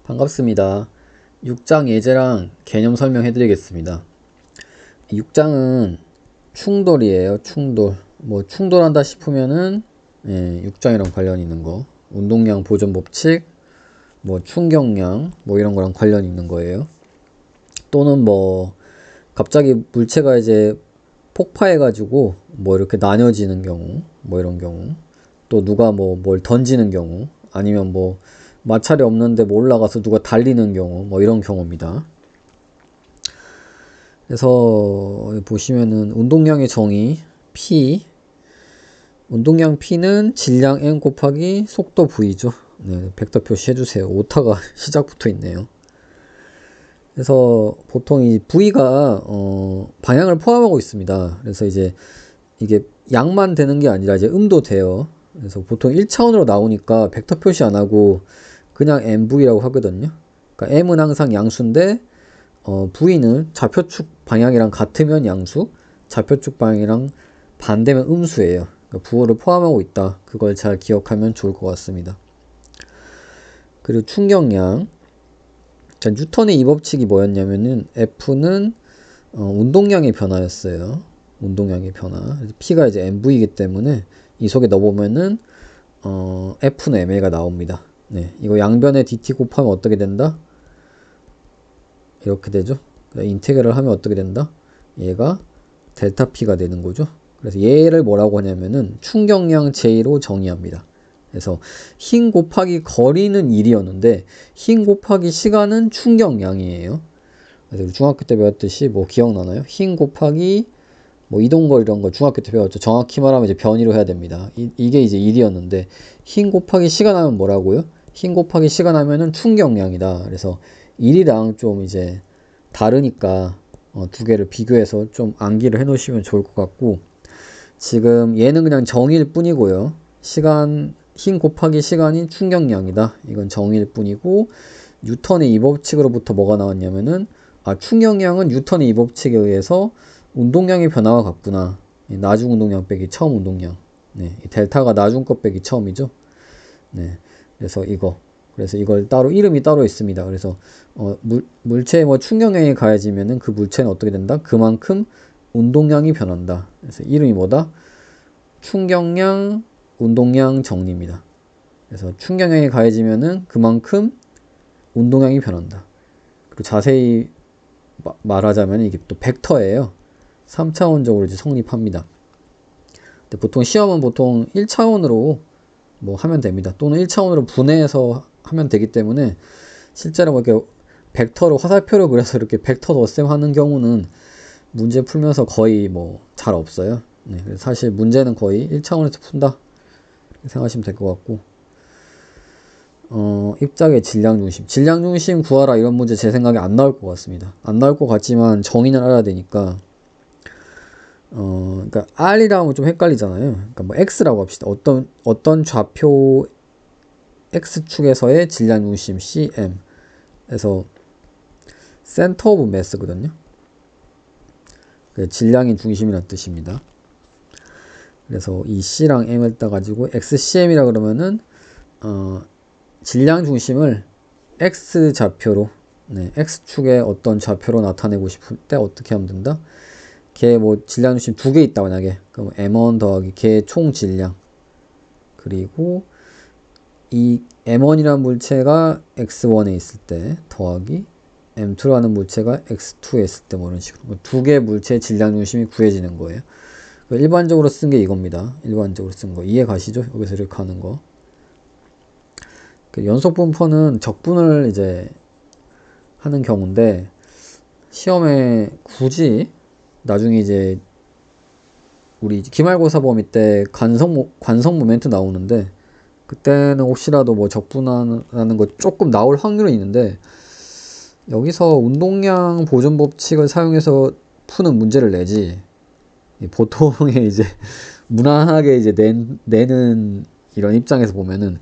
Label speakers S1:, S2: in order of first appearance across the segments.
S1: 반갑습니다. 6장 예제랑 개념 설명해 드리겠습니다. 6장은 충돌이에요. 충돌. 충돌한다 싶으면은 6장이랑 관련 있는 거. 운동량 보존 법칙, 충격량, 이런 거랑 관련 있는 거예요. 또는 갑자기 물체가 이제 폭파해가지고 이렇게 나뉘어지는 경우, 이런 경우. 또 누가 뭘 던지는 경우, 아니면 마찰이 없는데 올라가서 누가 달리는 경우, 이런 경우입니다. 그래서 보시면은 운동량의 정의 P, 운동량 P는 질량 M 곱하기 속도 V죠. 네, 벡터 표시해 주세요. 오타가 시작부터 있네요. 그래서 보통 이 V가 방향을 포함하고 있습니다. 그래서 이제 이게 양만 되는 게 아니라 이제 음도 돼요. 그래서 보통 1차원으로 나오니까 벡터 표시 안 하고 그냥 MV라고 하거든요. 그러니까 M은 항상 양수인데 V는 좌표축 방향이랑 같으면 양수, 좌표축 방향이랑 반대면 음수예요. 그러니까 부호를 포함하고 있다. 그걸 잘 기억하면 좋을 것 같습니다. 그리고 충격량. 자, 뉴턴의 이 법칙이 뭐였냐면은 F는 운동량의 변화였어요. 운동량의 변화. P가 이제 MV이기 때문에 이 속에 넣어보면은 F는 MA가 나옵니다. 네, 이거 양변에 DT 곱하면 어떻게 된다? 이렇게 되죠. 인테그랄을 하면 어떻게 된다? 얘가 델타 P가 되는 거죠. 그래서 얘를 뭐라고 하냐면은 충격량 J로 정의합니다. 그래서 힘 곱하기 거리는 1이었는데 힘 곱하기 시간은 충격량이에요. 그래서 우리 중학교 때 배웠듯이 기억나나요? 힘 곱하기 이동거리 이런 거 중학교 때 배웠죠. 정확히 말하면 이제 변위로 해야 됩니다. 이게 이제 1이었는데 힘 곱하기 시간 하면 뭐라고요? 힘 곱하기 시간 하면은 충격량이다. 그래서 1이랑 좀 이제 다르니까 두 개를 비교해서 좀 암기를 해 놓으시면 좋을 것 같고, 지금 얘는 그냥 정의일 뿐이고요. 힘 곱하기 시간이 충격량이다. 이건 정의일 뿐이고, 뉴턴의 이 법칙으로부터 뭐가 나왔냐면은 충격량은 뉴턴의 이 법칙에 의해서 운동량의 변화와 같구나. 나중 운동량 빼기 처음 운동량. 네, 이 델타가 나중 것 빼기 처음이죠. 네, 그래서 이걸 따로 이름이 따로 있습니다. 그래서 물체에 충격량이 가해지면은 그 물체는 어떻게 된다? 그만큼 운동량이 변한다. 그래서 이름이 뭐다? 충격량, 운동량 정리입니다. 그래서 충격량이 가해지면은 그만큼 운동량이 변한다. 그리고 자세히 말하자면 이게 또 벡터예요. 3차원적으로 이제 성립합니다. 근데 보통 시험은 보통 1차원으로 하면 됩니다. 또는 1차원으로 분해해서 하면 되기 때문에 실제로 이렇게 벡터로 화살표로 그려서 이렇게 벡터 덧셈 하는 경우는 문제 풀면서 거의 잘 없어요. 네, 그래서 사실 문제는 거의 1차원에서 푼다 생각하시면 될 것 같고, 입작의 질량 중심 구하라 이런 문제 제 생각에 안 나올 것 같습니다. 안 나올 것 같지만 정의는 알아야 되니까. 그러니까 R이라면 좀 헷갈리잖아요. 그러니까 X라고 합시다. 어떤 좌표 X축에서의 질량 중심 CM. 그래서 센터 오브 매스거든요. 질량의 중심이라는 뜻입니다. 그래서 이 C랑 M을 따가지고 XCM이라 그러면은 질량 중심을 X 좌표로, X축의 어떤 좌표로 나타내고 싶을 때 어떻게 하면 된다? 걔 질량 중심 두 개 있다 만약에, 그럼 M1 더하기 걔 총 질량, 그리고 이 M1이라는 물체가 X1에 있을 때 더하기 M2라는 물체가 X2에 있을 때 이런 식으로 두 개 물체의 질량 중심이 구해지는 거예요. 일반적으로 쓴 게 이겁니다. 일반적으로 쓴 거 이해 가시죠? 여기서 이렇게 하는 거. 연속 분포는 적분을 이제 하는 경우인데, 시험에 굳이 나중에 이제 우리 기말고사 범위 때 관성 모멘트 나오는데, 그때는 혹시라도 적분하는 거 조금 나올 확률은 있는데, 여기서 운동량 보존 법칙을 사용해서 푸는 문제를 내지, 보통의 이제 무난하게 이제 내는 이런 입장에서 보면은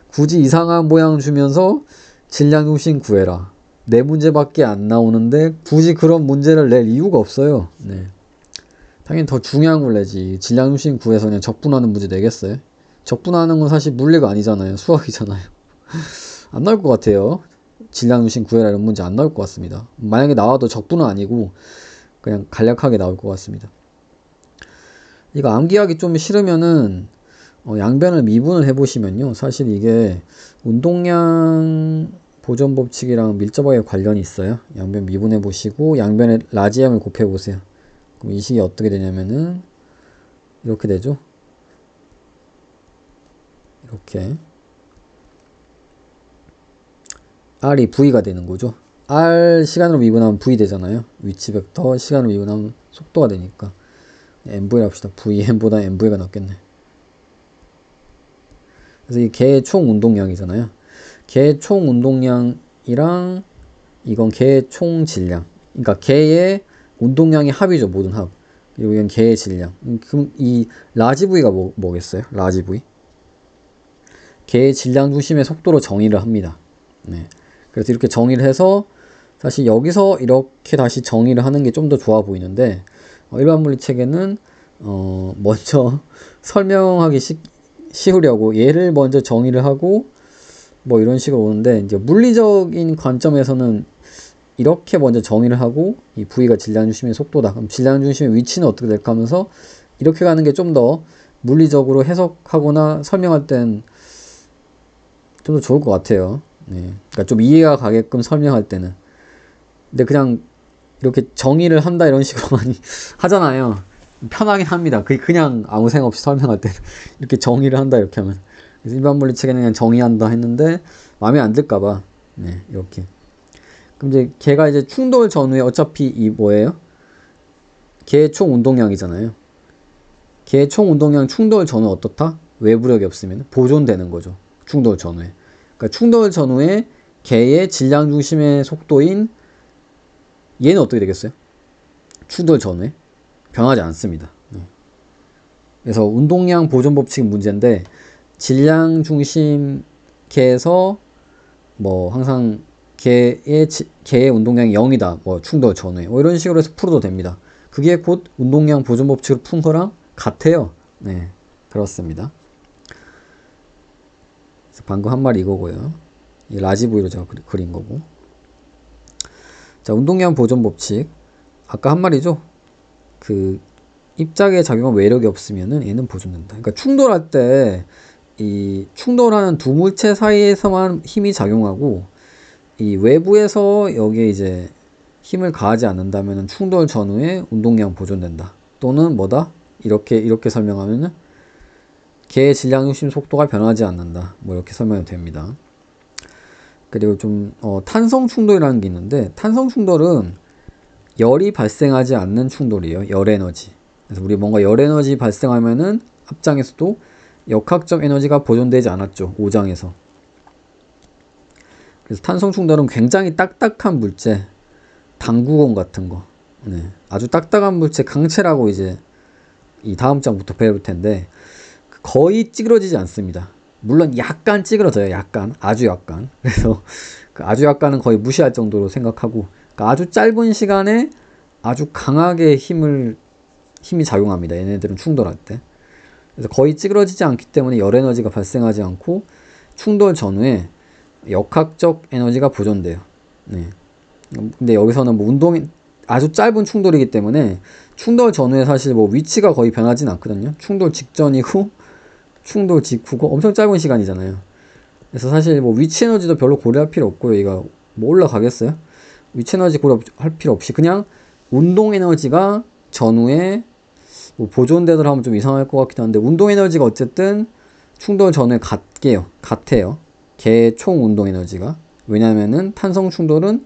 S1: 굳이 이상한 모양 주면서 질량 중심 구해라, 네 문제밖에 안 나오는데 굳이 그런 문제를 낼 이유가 없어요. 네. 당연히 더 중요한 걸 내지. 질량 중심 구해서 그냥 적분하는 문제 내겠어요? 적분하는 건 사실 물리가 아니잖아요. 수학이잖아요. 안 나올 것 같아요. 질량 중심 구해라 이런 문제 안 나올 것 같습니다. 만약에 나와도 적분은 아니고 그냥 간략하게 나올 것 같습니다. 이거 암기하기 좀 싫으면은 양변을 미분을 해보시면요. 사실 이게 운동량 보존 법칙이랑 밀접하게 관련이 있어요. 양변 미분해 보시고 양변에 라지엠을 곱해 보세요. 그럼 이 식이 어떻게 되냐면은 이렇게 되죠. 이렇게 R이 V가 되는 거죠. R 시간으로 미분하면 V 되잖아요. 위치 벡터 시간으로 미분하면 속도가 되니까 MV를 합시다. VM보다 MV가 낫겠네. 그래서 이 개의 총 운동량이잖아요. 개의 총 운동량이랑 이건 개의 총 질량. 그러니까 개의 운동량의 합이죠. 모든 합. 그리고 이건 개의 질량. 그럼 이 라지 V가 뭐겠어요? 라지 V. 개의 질량 중심의 속도로 정의를 합니다. 네. 그래서 이렇게 정의를 해서 사실 여기서 이렇게 다시 정의를 하는 게 좀 더 좋아 보이는데 일반 물리책에는 먼저 설명하기 쉬우려고 얘를 먼저 정의를 하고 뭐 이런 식으로 오는데 이제 물리적인 관점에서는 이렇게 먼저 정의를 하고 이 V가 질량 중심의 속도다. 그럼 질량 중심의 위치는 어떻게 될까 하면서 이렇게 가는 게 좀 더 물리적으로 해석하거나 설명할 땐 좀 더 좋을 것 같아요. 네. 그러니까 좀 이해가 가게끔 설명할 때는. 근데 그냥 이렇게 정의를 한다 이런 식으로 많이 하잖아요. 편하긴 합니다. 그냥 아무 생각 없이 설명할 때는 이렇게 정의를 한다 이렇게 하면. 그래서 일반 물리책에는 그냥 정의한다 했는데 마음에 안 들까봐 네, 이렇게. 그럼 이제 걔가 이제 충돌 전후에 어차피 이 뭐예요? 걔의 총 운동량이잖아요. 걔의 총 운동량 충돌 전후 어떻다? 외부력이 없으면 보존되는 거죠. 충돌 전후에. 그러니까 충돌 전후에 걔의 질량 중심의 속도인 얘는 어떻게 되겠어요? 충돌 전후에 변하지 않습니다. 그래서 운동량 보존 법칙 문제인데 질량 중심 걔에서 뭐 항상 걔의 운동량이 0이다. 뭐 충돌 전후에 뭐 이런 식으로 해서 풀어도 됩니다. 그게 곧 운동량 보존 법칙을 푼 거랑 같아요. 네, 그렇습니다. 그래서 방금 한 말이 이거고요. 이 라지브이로 제가 그린 거고. 자, 운동량 보존 법칙. 아까 한 말이죠. 그 입자계에 작용한 외력이 없으면은 얘는 보존된다. 그러니까 충돌할 때 이 충돌하는 두 물체 사이에서만 힘이 작용하고 이 외부에서 여기에 이제 힘을 가하지 않는다면은 충돌 전후에 운동량 보존된다. 또는 뭐다? 이렇게 설명하면은 걔의 질량 중심 속도가 변하지 않는다. 뭐 이렇게 설명이 됩니다. 그리고 좀 탄성 충돌이라는 게 있는데 탄성 충돌은 열이 발생하지 않는 충돌이에요. 열 에너지. 그래서 우리 뭔가 열 에너지 발생하면은 앞장에서도 역학적 에너지가 보존되지 않았죠. 5장에서. 그래서 탄성 충돌은 굉장히 딱딱한 물체, 당구공 같은 거. 네. 아주 딱딱한 물체 강체라고 이제 이 다음 장부터 배울 텐데 거의 찌그러지지 않습니다. 물론 약간 찌그러져요. 약간. 아주 약간. 그래서 그 아주 약간은 거의 무시할 정도로 생각하고 그러니까 아주 짧은 시간에 아주 강하게 힘이 작용합니다. 얘네들은 충돌할 때. 그래서 거의 찌그러지지 않기 때문에 열 에너지가 발생하지 않고 충돌 전후에 역학적 에너지가 보존돼요. 네. 근데 여기서는 뭐 아주 짧은 충돌이기 때문에 충돌 전후에 사실 뭐 위치가 거의 변하진 않거든요. 충돌 직전이고 충돌 직후고 엄청 짧은 시간이잖아요. 그래서 사실 뭐 위치 에너지도 별로 고려할 필요 없고요. 얘가 뭐 올라가겠어요? 위치 에너지 고려할 필요 없이 그냥 운동 에너지가 전후에 뭐 보존되더라 하면 좀 이상할 것 같기도 한데 운동 에너지가 어쨌든 충돌 전후에 같아요. 걔의 총 운동 에너지가. 왜냐면은 탄성 충돌은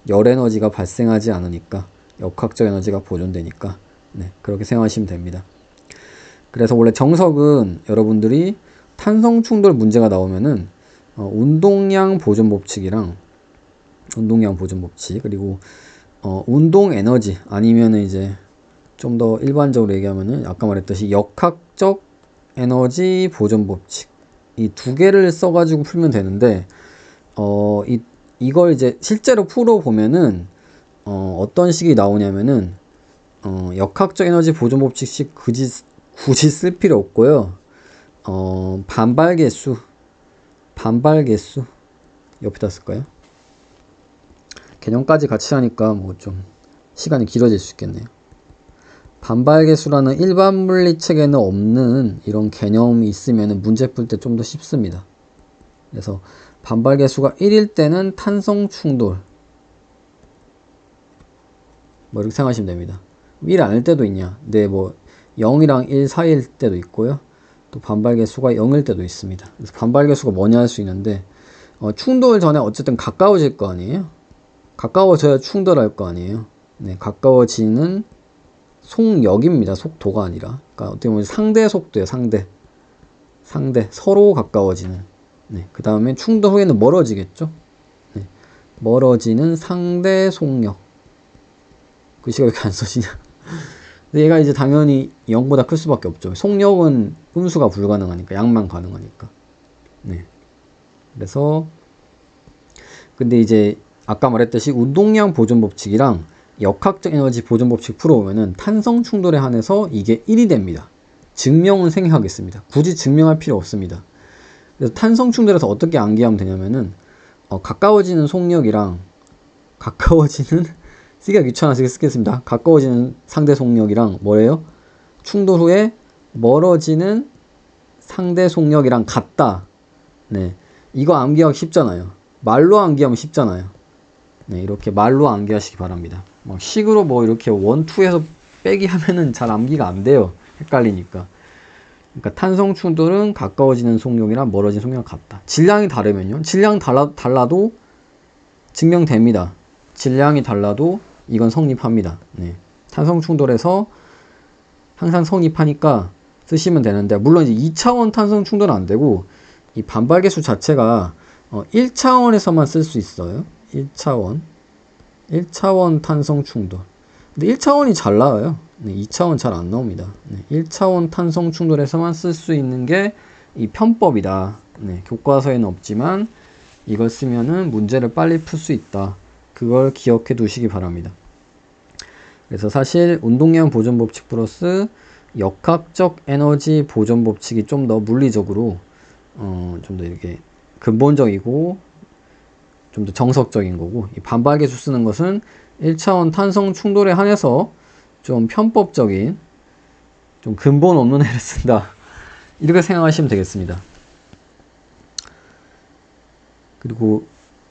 S1: 열 에너지가 발생하지 않으니까 역학적 에너지가 보존되니까 네, 그렇게 생각하시면 됩니다. 그래서 원래 정석은 여러분들이 탄성 충돌 문제가 나오면은 운동량 보존 법칙이랑 운동량 보존 법칙 그리고 운동 에너지 아니면은 이제 좀 더 일반적으로 얘기하면은 아까 말했듯이 역학적 에너지 보존 법칙 이 두 개를 써가지고 풀면 되는데 이걸 이제 실제로 풀어보면은 어떤 식이 나오냐면은 역학적 에너지 보존 법칙식 굳이 쓸 필요 없고요. 반발 개수 옆에다 쓸까요? 개념까지 같이 하니까 뭐 좀 시간이 길어질 수 있겠네요. 반발계수라는 일반 물리책에는 없는 이런 개념이 있으면 문제 풀 때 좀 더 쉽습니다. 그래서 반발계수가 1일 때는 탄성 충돌 뭐 이렇게 생각하시면 됩니다. 1 아닐 때도 있냐? 네, 뭐 0이랑 1 사이일 때도 있고요. 또 반발계수가 0일 때도 있습니다. 그래서 반발계수가 뭐냐 할 수 있는데 충돌 전에 어쨌든 가까워질 거 아니에요? 가까워져야 충돌할 거 아니에요? 네, 가까워지는 속력입니다. 속도가 아니라. 그러니까 어떻게 보면 상대 속도예요. 상대 서로 가까워지는. 네, 그 다음에 충돌 후에는 멀어지겠죠. 네, 멀어지는 상대 속력. 글씨가 왜 이렇게 안 써지냐? 근데 얘가 이제 당연히 0보다 클 수밖에 없죠. 속력은 음수가 불가능하니까 양만 가능하니까. 네. 그래서 근데 이제 아까 말했듯이 운동량 보존 법칙이랑 역학적 에너지 보존 법칙 풀어보면은 탄성 충돌에 한해서 이게 1이 됩니다. 증명은 생략하겠습니다. 굳이 증명할 필요 없습니다. 그래서 탄성 충돌에서 어떻게 암기하면 되냐면은 가까워지는 속력이랑 가까워지는 쓰기가 귀찮아서 쓰겠습니다. 가까워지는 상대 속력이랑 뭐래요? 충돌 후에 멀어지는 상대 속력이랑 같다. 네, 이거 암기하기 쉽잖아요. 말로 암기하면 쉽잖아요. 네, 이렇게 말로 암기하시기 바랍니다. 식으로 뭐 이렇게 원투에서 빼기 하면은 잘 암기가 안 돼요. 헷갈리니까. 그러니까 탄성 충돌은 가까워지는 속력이랑 멀어지는 속력이랑 같다. 질량이 다르면요. 질량 달라도 증명됩니다. 질량이 달라도 이건 성립합니다. 네. 탄성 충돌에서 항상 성립하니까 쓰시면 되는데, 물론 이제 2차원 탄성 충돌은 안 되고 이 반발계수 자체가 1차원에서만 쓸 수 있어요. 1차원 탄성 충돌. 근데 1차원이 잘 나와요. 네, 2차원 잘 안 나옵니다. 네, 1차원 탄성 충돌에서만 쓸 수 있는 게 이 편법이다. 네, 교과서에는 없지만 이걸 쓰면은 문제를 빨리 풀 수 있다. 그걸 기억해 두시기 바랍니다. 그래서 사실 운동량 보존 법칙 플러스 역학적 에너지 보존 법칙이 좀 더 물리적으로 좀 더 이렇게 근본적이고 좀 더 정석적인 거고, 이 반발계수 쓰는 것은 1차원 탄성 충돌에 한해서 좀 편법적인, 좀 근본 없는 애를 쓴다. 이렇게 생각하시면 되겠습니다. 그리고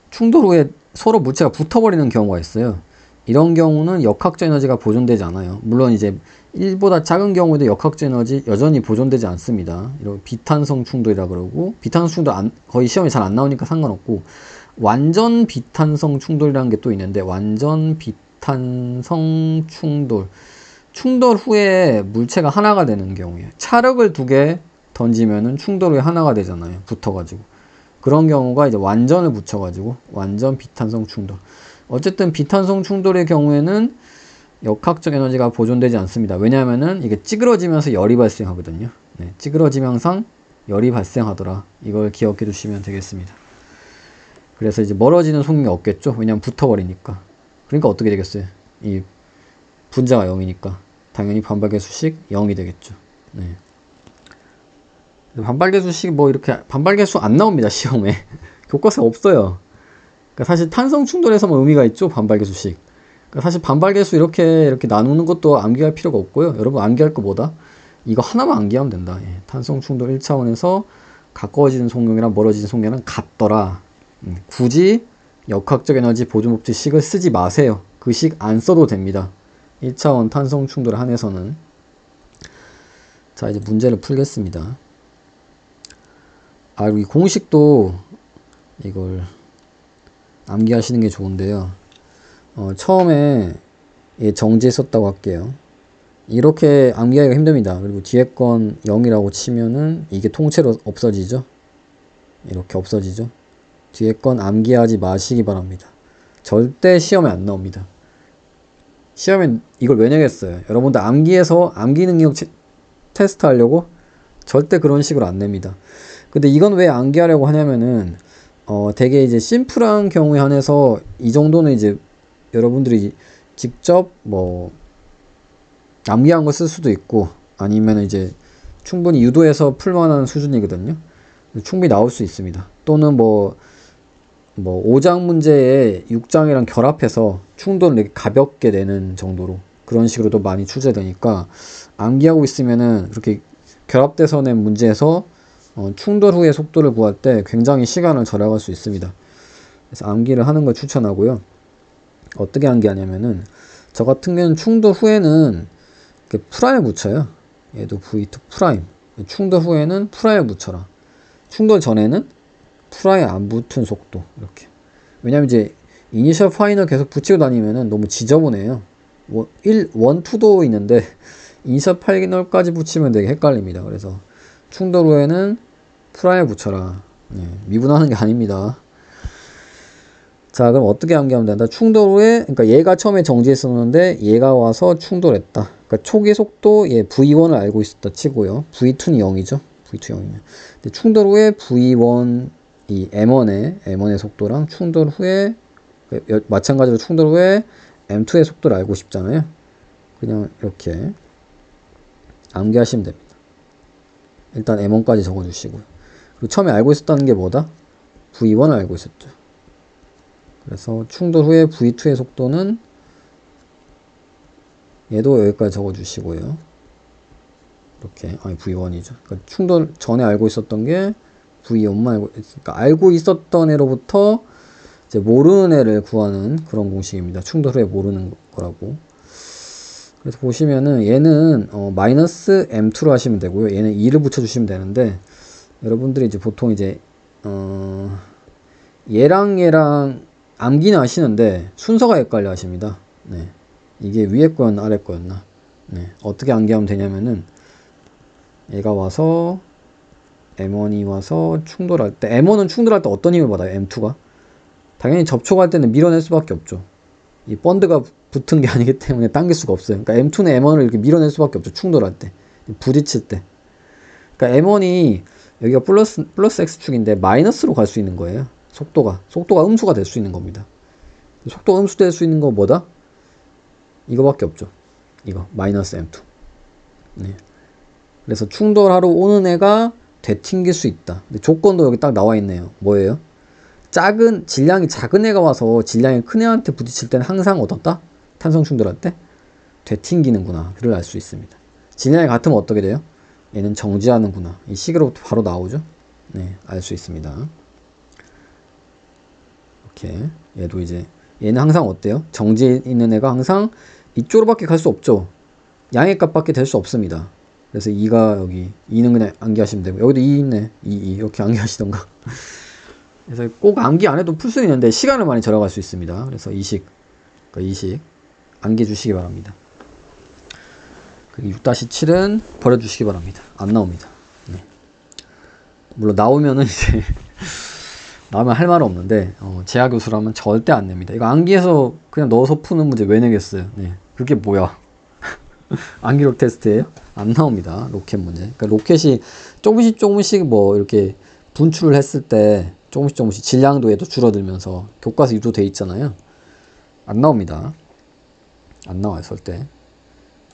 S1: 충돌 후에 서로 물체가 붙어버리는 경우가 있어요. 이런 경우는 역학적 에너지가 보존되지 않아요. 물론 이제 1보다 작은 경우에도 역학적 에너지 여전히 보존되지 않습니다. 이런 비탄성 충돌이라 그러고, 비탄성 충돌 거의 시험에 잘 안 나오니까 상관없고, 완전 비탄성 충돌이라는 게 또 있는데, 완전 비탄성 충돌 후에 물체가 하나가 되는 경우에요. 차력을 2개 던지면은 충돌 후에 하나가 되잖아요. 붙어가지고. 그런 경우가 이제 완전을 붙여가지고 완전 비탄성 충돌. 어쨌든 비탄성 충돌의 경우에는 역학적 에너지가 보존되지 않습니다. 왜냐하면은 이게 찌그러지면서 열이 발생하거든요. 네, 찌그러지면 항상 열이 발생하더라. 이걸 기억해 두시면 되겠습니다. 그래서 이제 멀어지는 속력이 없겠죠. 왜냐하면 붙어버리니까. 그러니까 어떻게 되겠어요? 이 분자가 0이니까 당연히 반발계수식 0이 되겠죠. 네. 반발계수식 뭐 이렇게 반발계수 안 나옵니다. 시험에. 교과서에 없어요. 그러니까 사실 탄성 충돌에서만 의미가 있죠. 반발계수식. 그러니까 사실 반발계수 이렇게 나누는 것도 암기할 필요가 없고요. 여러분 암기할 거 뭐다? 이거 하나만 암기하면 된다. 예. 탄성 충돌 1차원에서 가까워지는 속력이랑 멀어지는 속력은 같더라. 굳이 역학적 에너지 보존 법칙 식을 쓰지 마세요. 그 식 안 써도 됩니다. 1차원 탄성 충돌에 한해서는. 자, 이제 문제를 풀겠습니다. 이 공식도 이걸 암기하시는 게 좋은데요. 처음에 정지에 썼다고 할게요. 이렇게 암기하기가 힘듭니다. 그리고 뒤에 건 0이라고 치면은 이게 통째로 없어지죠. 이렇게 없어지죠. 뒤에 건 암기하지 마시기 바랍니다. 절대 시험에 안 나옵니다. 시험에 이걸 왜 내겠어요? 여러분들 암기해서 암기 능력 테스트 하려고 절대 그런 식으로 안 냅니다. 근데 이건 왜 암기하려고 하냐면은 되게 이제 심플한 경우에 한해서 이 정도는 이제 여러분들이 직접 뭐 암기한 거 쓸 수도 있고, 아니면 이제 충분히 유도해서 풀만한 수준이거든요. 충분히 나올 수 있습니다. 또는 뭐 뭐 5장 문제에 6장이랑 결합해서 충돌을 이렇게 가볍게 내는 정도로 그런 식으로도 많이 출제되니까 암기하고 있으면은 그렇게 결합돼서 낸 문제에서 충돌 후의 속도를 구할 때 굉장히 시간을 절약할 수 있습니다. 그래서 암기를 하는 걸 추천하고요. 어떻게 암기하냐면은 저 같은 경우는 충돌 후에는 프라임을 붙여요. 얘도 V2 프라임. 충돌 후에는 프라임을 붙여라. 충돌 전에는 프라임 안 붙은 속도 이렇게. 왜냐면 이제 이니셜 파이널 계속 붙이고 다니면은 너무 지저분해요. 1, 2도 있는데 이니셜 파이널까지 붙이면 되게 헷갈립니다. 그래서 충돌 후에는 프라임을 붙여라. 네, 미분하는 게 아닙니다. 자, 그럼 어떻게 암기하면 된다? 충돌 후에, 그러니까 얘가 처음에 정지했었는데 얘가 와서 충돌했다. 그러니까 초기 속도 얘 V1을 알고 있었다 치고요. V2는 0이죠. V2 0이면. 근데 충돌 후에 V1 이 M1의 속도랑 충돌 후에 마찬가지로 충돌 후에 M2의 속도를 알고 싶잖아요. 그냥 이렇게 암기하시면 됩니다. 일단 M1까지 적어주시고요. 그리고 처음에 알고 있었다는 게 뭐다? V1을 알고 있었죠. 그래서 충돌 후에 V2의 속도는 얘도 여기까지 적어주시고요. 이렇게 V1이죠. 그러니까 충돌 전에 알고 있었던 게 V1만 알고 있었던 애로부터 이제 모르는 애를 구하는 그런 공식입니다. 충돌 후에 모르는 거라고. 그래서 보시면은 얘는 마이너스 M2로 하시면 되고요. 얘는 2를 붙여주시면 되는데 여러분들이 이제 보통 이제 얘랑 암기는 아시는데 순서가 헷갈려 하십니다. 네. 이게 위에 거였나 아래 거였나. 네. 어떻게 암기하면 되냐면은 얘가 와서 M1이 와서 충돌할 때 M1은 충돌할 때 어떤 힘을 받아요? M2가? 당연히 접촉할 때는 밀어낼 수밖에 없죠. 이 본드가 붙은 게 아니기 때문에 당길 수가 없어요. 그러니까 M2는 M1을 이렇게 밀어낼 수밖에 없죠. 충돌할 때. 부딪힐 때. 그러니까 M1이 여기가 플러스 X축인데 마이너스로 갈 수 있는 거예요. 속도가 음수가 될 수 있는 겁니다. 속도가 음수 될 수 있는 거 뭐다? 이거밖에 없죠. 이거 마이너스 M2. 네. 그래서 충돌하러 오는 애가 되튕길 수 있다. 근데 조건도 여기 딱 나와 있네요. 뭐예요? 질량이 작은 애가 와서 질량이 큰 애한테 부딪힐 때는 항상 어떻다? 탄성 충돌할 때 되튕기는구나. 그를 알 수 있습니다. 질량이 같으면 어떻게 돼요? 얘는 정지하는구나. 이 식으로부터 바로 나오죠. 네, 알 수 있습니다. 이렇게 얘도 이제 얘는 항상 어때요? 정지에 있는 애가 항상 이쪽으로밖에 갈 수 없죠. 양의 값밖에 될 수 없습니다. 그래서 2가 여기 2는 그냥 암기하시면 되고 여기도 2 있네. 2 이렇게 암기하시던가. 그래서 꼭 암기 안 해도 풀 수 있는데 시간을 많이 절약할 수 있습니다. 그래서 이식 암기해 주시기 바랍니다. 6-7은 버려주시기 바랍니다. 안 나옵니다. 네. 물론 나오면은 이제 나오면 할 말은 없는데 재하 교수라면 절대 안 냅니다. 이거 암기해서 그냥 넣어서 푸는 문제 왜 내겠어요? 네. 그게 뭐야? 암기록 테스트예요? 안 나옵니다. 로켓 문제. 그러니까 로켓이 조금씩 뭐 이렇게 분출을 했을 때 조금씩 질량도 얘도 줄어들면서 교과서 유도돼 있잖아요. 안 나옵니다. 안 나와요, 절대.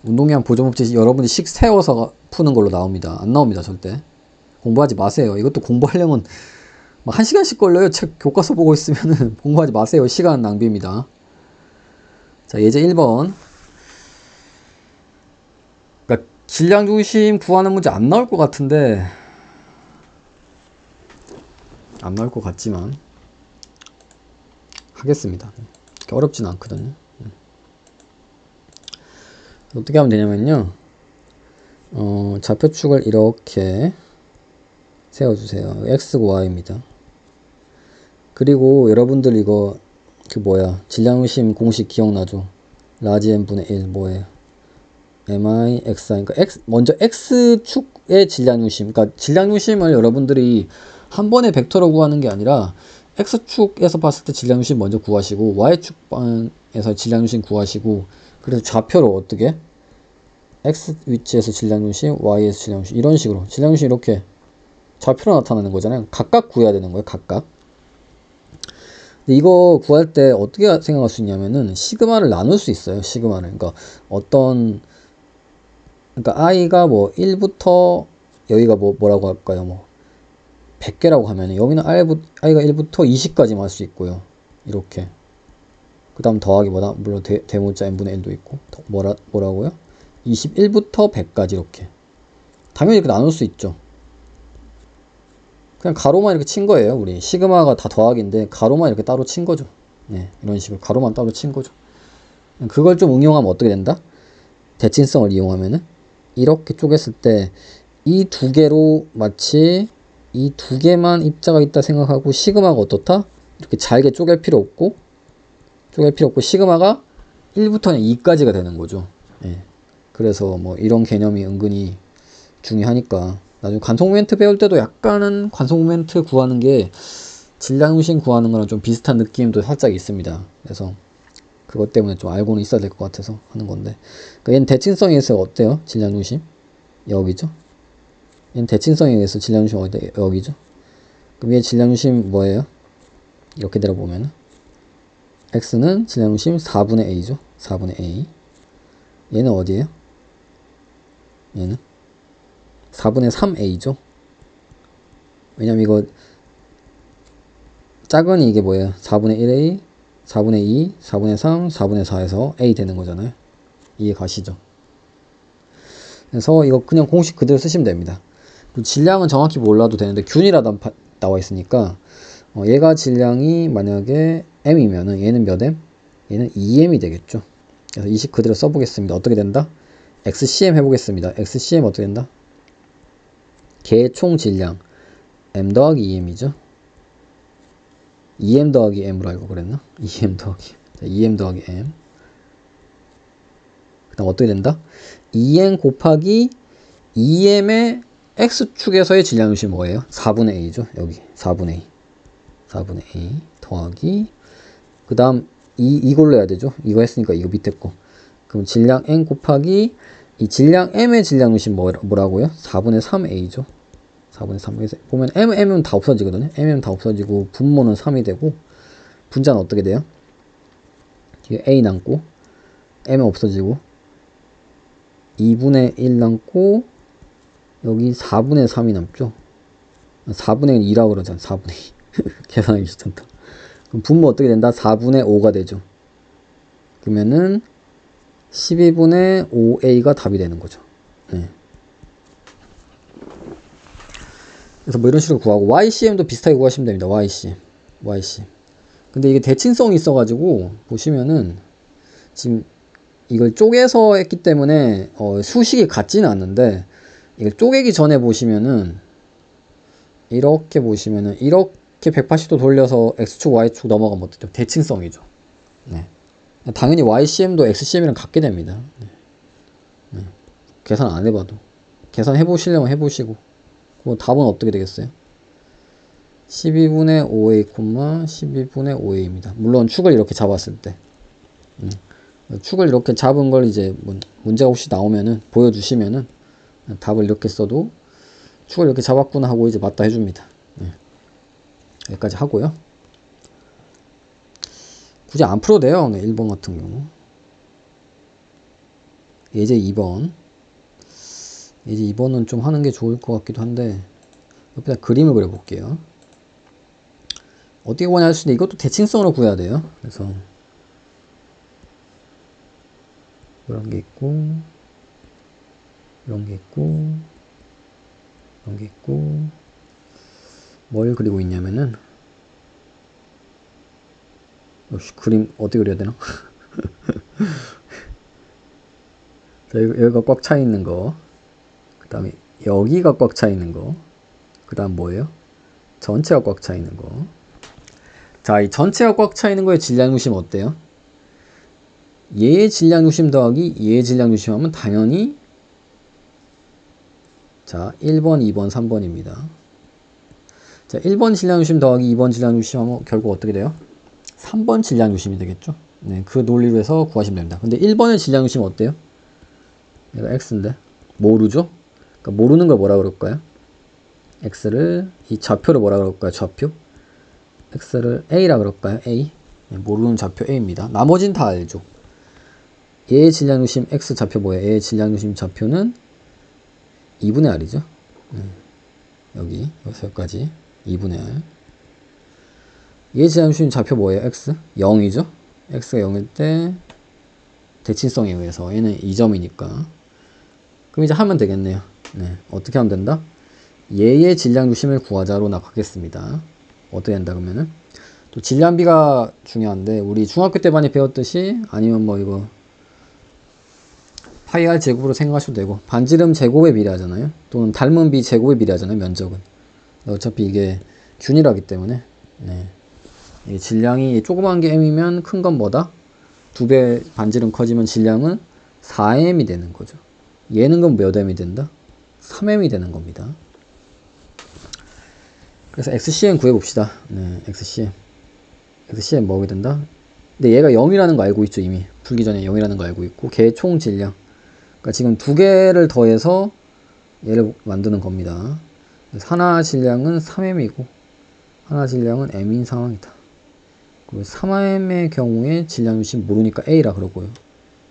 S1: 운동량 보존법칙 여러분이 식 세워서 푸는 걸로 나옵니다. 안 나옵니다, 절대. 공부하지 마세요. 이것도 공부하려면 막 1시간씩 걸려요. 책 교과서 보고 있으면은 공부하지 마세요. 시간 낭비입니다. 자, 예제 1번. 그러니까 질량 중심 구하는 문제 안 나올 것 같은데 안 나올 것 같지만 하겠습니다. 어렵진 않거든요. 어떻게 하면 되냐면요. 좌표축을 이렇게 세워주세요. X고 Y입니다. 그리고 여러분들 이거 질량중심 공식 기억나죠? 라지 n분의 1 뭐예요? mi xi. 그러니까 먼저 x축의 질량중심. 그러니까 질량중심을 여러분들이 한 번에 벡터로 구하는 게 아니라 x축에서 봤을 때 질량중심 먼저 구하시고 y축에서 질량중심 구하시고 그래서 좌표로 어떻게? x 위치에서 질량중심, y에서 질량중심 이런 식으로 질량중심 이렇게 좌표로 나타나는 거잖아요. 각각 구해야 되는 거예요. 각각. 근데 이거 구할 때 어떻게 생각할 수 있냐면은 시그마를 나눌 수 있어요. 시그마를. 그러니까 그러니까 i가 뭐 1부터 여기가 뭐라고 할까요? 뭐 100개라고 하면 여기는 i가 1부터 20까지 할 수 있고요. 이렇게. 그 다음 더하기 뭐다? 물론 대문자 n분의 1도 있고. 뭐라고요? 21부터 100까지 이렇게. 당연히 이렇게 나눌 수 있죠. 그냥 가로만 이렇게 친 거예요. 우리 시그마가 다 더하기인데 가로만 이렇게 따로 친 거죠. 네, 이런 식으로 가로만 따로 친 거죠. 그걸 좀 응용하면 어떻게 된다? 대칭성을 이용하면은 이렇게 쪼갰을 때 이 두 개로 마치 이 두 개만 입자가 있다 생각하고 시그마가 어떻다? 이렇게 잘게 쪼갤 필요 없고 시그마가 1부터 2까지가 되는 거죠. 예. 그래서 뭐 이런 개념이 은근히 중요하니까 나중에 관성 모멘트 배울 때도 약간은 관성 모멘트 구하는 게 질량중심 구하는 거랑 좀 비슷한 느낌도 살짝 있습니다. 그래서 그것 때문에 좀 알고는 있어야 될 것 같아서 하는 건데, 그러니까 얘는 대칭성에 의해서 어때요? 질량중심 여기죠. 얘는 대칭성에 의해서 질량중심 어디? 여기죠. 그럼 얘 질량중심 뭐예요? 이렇게 들어보면은 x는 질량중심 4분의 a죠. 4분의 a. 얘는 어디에요? 얘는 4분의 3a죠. 왜냐면 이거 작으니 이게 뭐예요? 4분의 1a, 4분의 2, 4분의 3, 4분의 4에서 a 되는 거잖아요. 이해 가시죠? 그래서 이거 그냥 공식 그대로 쓰시면 됩니다. 질량은 정확히 몰라도 되는데 균이라도 나와 있으니까 얘가 질량이 만약에 m이면은 얘는 몇 m? 얘는 2m이 되겠죠. 그래서 이 식 그대로 써보겠습니다. 어떻게 된다? XCM 해보겠습니다. XCM 어떻게 된다? 개 총 질량 m 더하기 2m이죠. 2m 더하기 m으로 알고 그랬나? 2m 더하기 2m 더하기 m. 그 다음 어떻게 된다? 2m 곱하기 2m의 x축에서의 질량중심이 뭐예요? 4분의 a죠. 여기 4분의 a 더하기 그 다음 이걸로 해야 되죠. 이거 했으니까 이거 밑에 거. 그럼 질량 n 곱하기 이 질량 m의 질량중심 뭐라고요? 4분의 3a죠. 4분의 3. 그래서 보면 m은 다 없어지거든요. m은 다 없어지고 분모는 3이 되고 분자는 어떻게 돼요? 뒤에 a 남고 m은 없어지고 2분의 1 남고 여기 4분의 3이 남죠. 4분의 2라고 그러잖아. 4분의 2. 계산하기 귀찮다. 그럼 분모 어떻게 된다? 4분의 5가 되죠. 그러면은 12분의 5a가 답이 되는 거죠. 네. 그래서 뭐 이런 식으로 구하고 YCM도 비슷하게 구하시면 됩니다. YCM. 근데 이게 대칭성이 있어가지고 보시면은 지금 이걸 쪼개서 했기 때문에 수식이 같지는 않는데 이걸 쪼개기 전에 보시면은 이렇게 보시면은 이렇게 180도 돌려서 X축 Y축 넘어가면 어떻죠? 대칭성이죠. 네. 당연히 YCM도 XCM이랑 같게 됩니다. 네. 계산 안 해봐도 계산 해보시려면 해보시고 그럼 답은 어떻게 되겠어요? 12분의 5a, 12분의 5a입니다. 물론 축을 이렇게 잡았을 때 축을 이렇게 잡은 걸 이제 문제가 혹시 나오면은 보여주시면은 답을 이렇게 써도 축을 이렇게 잡았구나 하고 이제 맞다 해줍니다. 네. 여기까지 하고요. 굳이 안 풀어도 돼요. 1번 같은 경우. 예제 2번. 예제 2번은 좀 하는 게 좋을 것 같기도 한데 옆에다 그림을 그려볼게요. 어떻게 구하냐 할 수 있는데 이것도 대칭성으로 구해야 돼요. 그래서 이런 게 있고 이런 게 있고 이런 게 있고 뭘 그리고 있냐면은 역시 그림 어떻게 그려야 되나? 자, 여기가 꽉 차 있는 거, 그 다음에 여기가 꽉 차 있는 거, 그 다음 뭐예요? 전체가 꽉 차 있는 거. 자, 이 전체가 꽉 차 있는 거의 질량중심 어때요? 얘의 질량중심 더하기 얘의 질량중심 하면 당연히 자 1번, 2번, 3번입니다. 자 1번 질량중심 더하기 2번 질량중심 하면 결국 어떻게 돼요? 3번 질량중심이 되겠죠. 네, 그 논리로 해서 구하시면 됩니다. 근데 1번의 질량중심 어때요? 얘가 x인데 모르죠? 그러니까 모르는 걸 뭐라 그럴까요? x를 이 좌표를 뭐라 그럴까요? 좌표 x를 a라 그럴까요? a. 네, 모르는 좌표 a입니다. 나머진 다 알죠. 얘의 질량중심 x 좌표 뭐예요? 얘의 질량중심 좌표는 2분의 r이죠. 여기서 여기까지 2분의 r. 얘 지름신 좌표 뭐예요? x? 0이죠? x가 0일 때 대칭성에 의해서 얘는 2점이니까 그럼 이제 하면 되겠네요. 네, 어떻게 하면 된다? 얘의 질량 유심을 구하자로 나가겠습니다. 어떻게 된다 그러면은 또 질량비가 중요한데 우리 중학교 때 많이 배웠듯이 아니면 뭐 이거 파이 r 제곱으로 생각하셔도 되고 반지름 제곱에 비례하잖아요. 또는 닮은 비 제곱에 비례하잖아요. 면적은. 어차피 이게 균일하기 때문에 네. 이 질량이 조그만 게 m이면 큰 건 뭐다? 2배 반지름 커지면 질량은 4m이 되는 거죠. 얘는 그럼 몇 m이 된다? 3m이 되는 겁니다. 그래서 XCM 구해봅시다. 네, XCM. XCM 뭐게 된다? 근데 얘가 0이라는 거 알고 있죠, 이미. 풀기 전에 0이라는 거 알고 있고, 걔 총 질량. 그러니까 지금 2개를 더해서 얘를 만드는 겁니다. 그래서 하나 질량은 3m이고, 하나 질량은 m인 상황이다. 그리고 3m의 경우에 질량 유심 모르니까 a라 그러고요.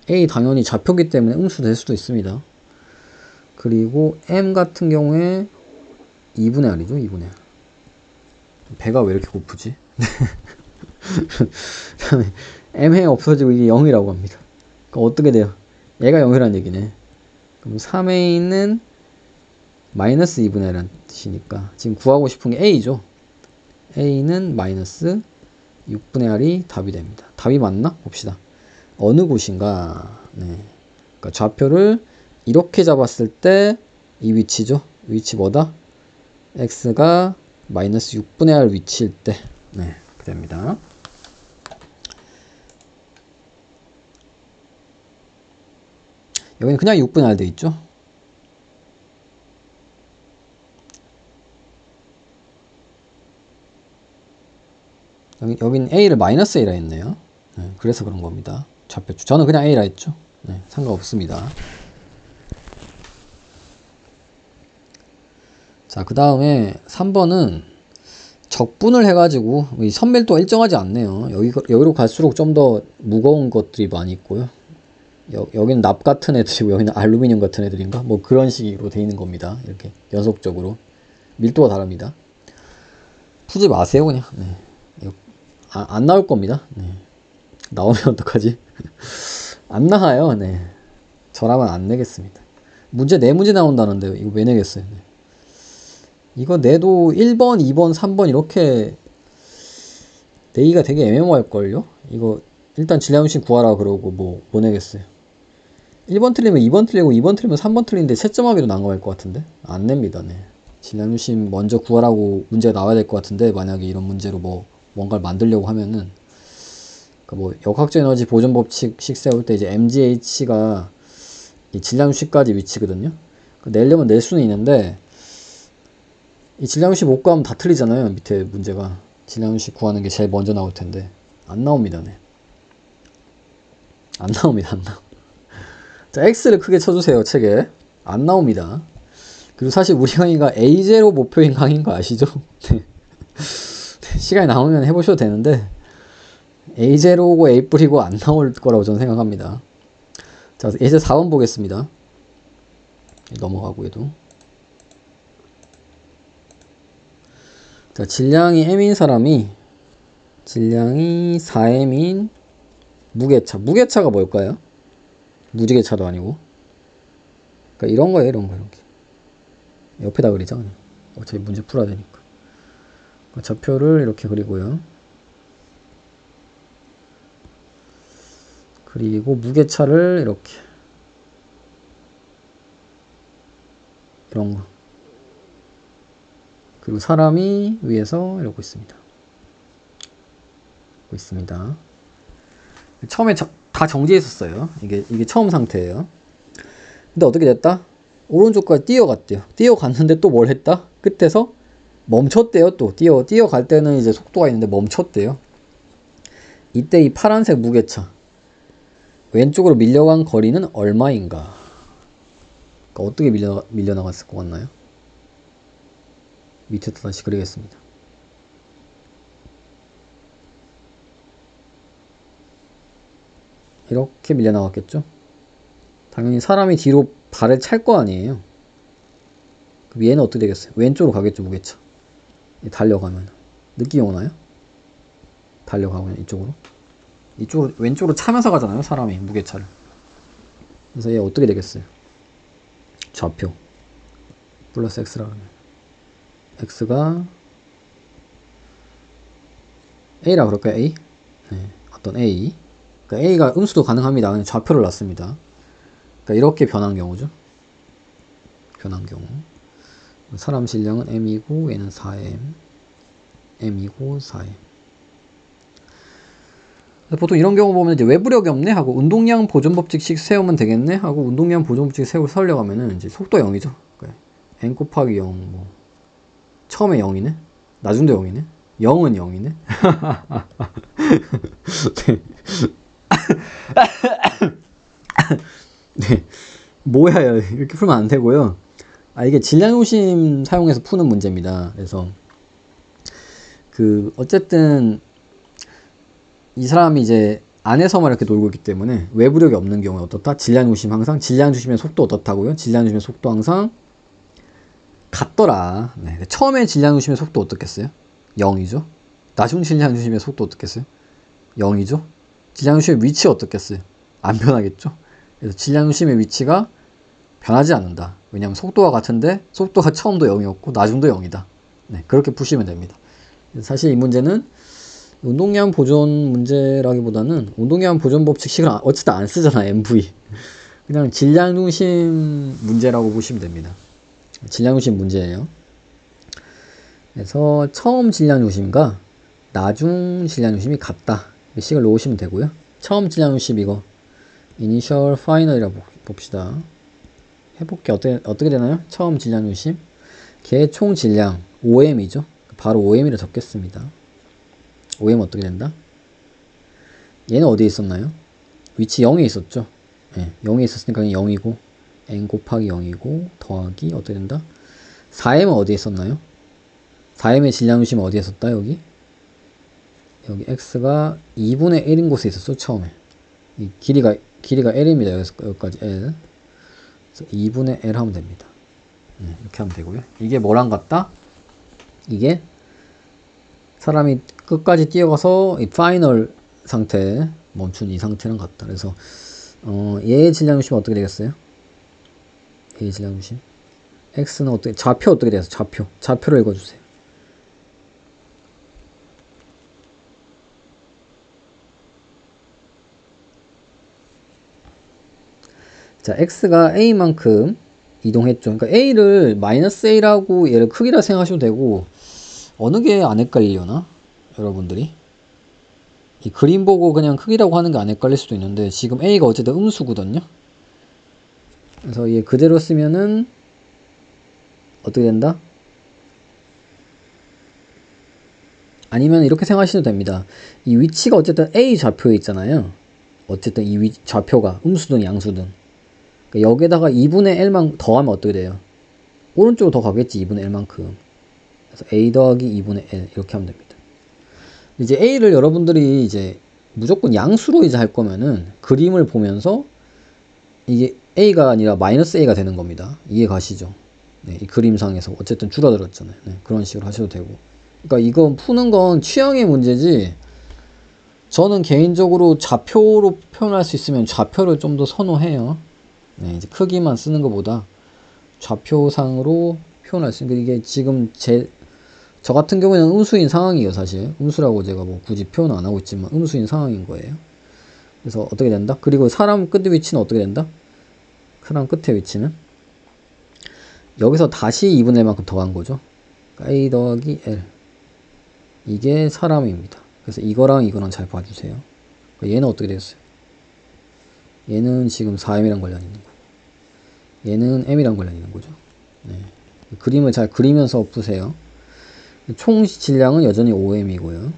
S1: a 당연히 좌표기 때문에 음수 될 수도 있습니다. 그리고 m 같은 경우에 2분의 r이죠, 2분의 r. 배가 왜 이렇게 고프지? 다음에 m이 없어지고 이게 0이라고 합니다. 그럼 어떻게 돼요? 얘가 0이란 얘기네. 그럼 3a는 마이너스 2분의 r이란 뜻이니까 지금 구하고 싶은 게 a죠. a는 마이너스 6분의 r이 답이 됩니다. 답이 맞나? 봅시다. 어느 곳인가? 네. 그러니까 좌표를 이렇게 잡았을 때 이 위치죠. 위치 뭐다? x가 마이너스 6분의 r 위치일 때 네, 그렇게 됩니다. 여기는 그냥 6분의 r 돼 있죠. 여긴 a를 마이너스 a라 했네요. 네, 그래서 그런 겁니다. 좌표 저는 그냥 a라 했죠. 네, 상관없습니다. 자, 그 다음에 3번은 적분을 해가지고 이 선밀도가 일정하지 않네요. 여기로 갈수록 좀 더 무거운 것들이 많이 있고요. 여기는 납 같은 애들이고 여기는 알루미늄 같은 애들인가? 뭐 그런 식으로 돼 있는 겁니다. 이렇게 연속적으로 밀도가 다릅니다. 푸지 마세요 그냥. 네. 안 나올 겁니다. 네. 나오면 어떡하지? 안 나와요. 네. 저라면 안 내겠습니다. 문제 4문제 나온다는데요. 이거 왜 내겠어요? 네. 이거 내도 1번, 2번, 3번 이렇게 내기가 되게 애매모할걸요? 이거 일단 질량유심 구하라 그러고 뭐 내겠어요. 1번 틀리면 2번 틀리고 2번 틀리면 3번 틀리는데 채점하기도 난감할 것 같은데? 안 냅니다. 네. 질량유심 먼저 구하라고 문제가 나와야 될 것 같은데 만약에 이런 문제로 뭐 뭔가를 만들려고 하면은 그러니까 뭐 역학적 에너지 보존 법칙식 세울 때 이제 MGH가 이 질량유심까지 위치거든요. 내려면 낼 수는 있는데 이 질량유심 못 구하면 다 틀리잖아요. 밑에 문제가 질량유심 구하는 게 제일 먼저 나올 텐데 안 나옵니다. 네. 안 나옵니다. 안 나옵니다. 자, X를 크게 쳐주세요. 책에 안 나옵니다. 그리고 사실 우리 강의가 A0 목표인 강의인 거 아시죠? 네. 시간이 나오면 해보셔도 되는데 A0고 A 뿌리고 안 나올 거라고 저는 생각합니다. 자, 예제 4번 보겠습니다. 넘어가고 해도 자, 질량이 m인 사람이 질량이 4m인 무게차. 무게차가 뭘까요? 무지개차도 아니고. 그러니까 이런 거예요, 이런 거, 이렇게. 옆에다 그리자, 그냥. 어차피 문제 풀어야 되니까. 좌표를 이렇게 그리고요. 그리고 무게차를 이렇게. 이런 거. 그리고 사람이 위에서 이러고 있습니다. 이러고 있습니다. 처음에 다 정지했었어요. 이게 처음 상태예요. 근데 어떻게 됐다? 오른쪽까지 뛰어갔대요. 뛰어갔는데 또 뭘 했다? 끝에서 멈췄대요. 또 뛰어갈 때는 이제 속도가 있는데 멈췄대요. 이때 이 파란색 무게차 왼쪽으로 밀려간 거리는 얼마인가? 그러니까 어떻게 밀려나갔을 것 같나요? 밑에도 다시 그리겠습니다. 이렇게 밀려나갔겠죠? 당연히 사람이 뒤로 발을 찰 거 아니에요. 그럼 얘는 어떻게 되겠어요? 왼쪽으로 가겠죠, 무게차. 달려가면 느낌이 오나요? 달려가면 이쪽으로 왼쪽으로 차면서 가잖아요, 사람이 무게차를. 그래서 얘 어떻게 되겠어요? 좌표 플러스 x라 그러면 x가 a라 그럴까요? a? 네, 어떤 a. 그러니까 a가 음수도 가능합니다. 좌표를 놨습니다. 그러니까 이렇게 변한 경우죠. 변한 경우. 사람 질량은 m이고 얘는 4m, m이고 4m. 보통 이런 경우 보면 이제 외부력이 없네 하고 운동량 보존 법칙씩 세우면 되겠네 하고 운동량 보존 법칙 세우려면은 이제 속도 0이죠. 그러니까 n 곱하기 0 뭐 처음에 0이네, 나중도 0이네, 0은 0이네. 네, 뭐야 이렇게 풀면 안 되고요. 이게 질량요심 사용해서 푸는 문제입니다. 그래서 어쨌든 이 사람이 이제 안에서만 이렇게 놀고 있기 때문에 외부력이 없는 경우에 어떻다? 질량요심 항상 질량주심의 속도 어떻다고요? 질량주심의 속도 항상 같더라. 네. 처음에 질량주심의 속도 어떻겠어요? 0이죠. 나중 질량주심의 속도 어떻겠어요? 0이죠. 질량주심의 위치 어떻겠어요? 안 변하겠죠. 그래서 질량주심의 위치가 변하지 않는다. 왜냐하면 속도가 같은데 속도가 처음도 0이었고 나중도 0이다. 네, 그렇게 푸시면 됩니다. 사실 이 문제는 운동량 보존 문제라기보다는 운동량 보존 법칙식을 어쨌든 안 쓰잖아, MV. 그냥 질량중심 문제라고 보시면 됩니다. 질량중심 문제예요. 그래서 처음 질량중심과 나중 질량중심이 같다. 식을 놓으시면 되고요. 처음 질량중심 이거 initial final이라고 봅시다. 해볼게. 어떻게 되나요? 처음 질량중심 걔 총 질량 5m이죠. 바로 5m이라 적겠습니다. 5m 어떻게 된다? 얘는 어디에 있었나요? 위치 0에 있었죠. 네, 0에 있었으니까 0이고 n 곱하기 0이고 더하기 어떻게 된다? 4m은 어디에 있었나요? 4m의 질량중심은 어디에 있었다? 여기 x가 2분의 1인 곳에 있었죠. 처음에 이 길이가 l입니다. 여기까지 l. 그래서 2분의 l 하면 됩니다. 이렇게 하면 되고요. 이게 뭐랑 같다? 이게 사람이 끝까지 뛰어가서 이 파이널 상태 멈춘 이 상태랑 같다. 그래서 얘의 질량중심은 어떻게 되겠어요? 얘의 질량중심 x는 어떻게 좌표 어떻게 되겠어요? 좌표를 읽어주세요. 자, x가 a만큼 이동했죠. 그러니까 a를 마이너스 a라고 얘를 크기라 생각하셔도 되고 어느 게 안 헷갈리려나? 여러분들이 이 그림 보고 그냥 크기라고 하는 게 안 헷갈릴 수도 있는데 지금 a가 어쨌든 음수거든요. 그래서 얘 그대로 쓰면은 어떻게 된다? 아니면 이렇게 생각하셔도 됩니다. 이 위치가 어쨌든 a 좌표에 있잖아요. 어쨌든 이 좌표가 음수든 양수든 그러니까 여기에다가 2분의 1만 더하면 어떻게 돼요? 오른쪽으로 더 가겠지. 2분의 1만큼. 그래서 a 더하기 2분의 1 이렇게 하면 됩니다. 이제 a를 여러분들이 이제 무조건 양수로 이제 할 거면은 그림을 보면서 이게 a가 아니라 마이너스 a가 되는 겁니다. 이해 가시죠? 네, 이 그림상에서 어쨌든 줄어들었잖아요. 네, 그런 식으로 하셔도 되고. 그러니까 이건 푸는 건 취향의 문제지. 저는 개인적으로 좌표로 표현할 수 있으면 좌표를 좀 더 선호해요. 네, 이제 크기만 쓰는 것보다 좌표상으로 표현할 수 있는 이게 지금 저 같은 경우에는 음수인 상황이에요. 사실 음수라고 제가 뭐 굳이 표현 안 하고 있지만 음수인 상황인 거예요. 그래서 어떻게 된다? 그리고 사람 끝의 위치는 어떻게 된다? 사람 끝의 위치는 여기서 다시 2분의 1만큼 더한 거죠. 그러니까 a 더하기 l 이게 사람입니다. 그래서 이거랑 이거랑 잘 봐주세요. 그러니까 얘는 어떻게 되겠어요? 얘는 지금 4m이랑 관련 있는 거고 얘는 m이랑 관련 있는 거죠. 네. 그림을 잘 그리면서 푸세요. 총 질량은 여전히 5m이고요.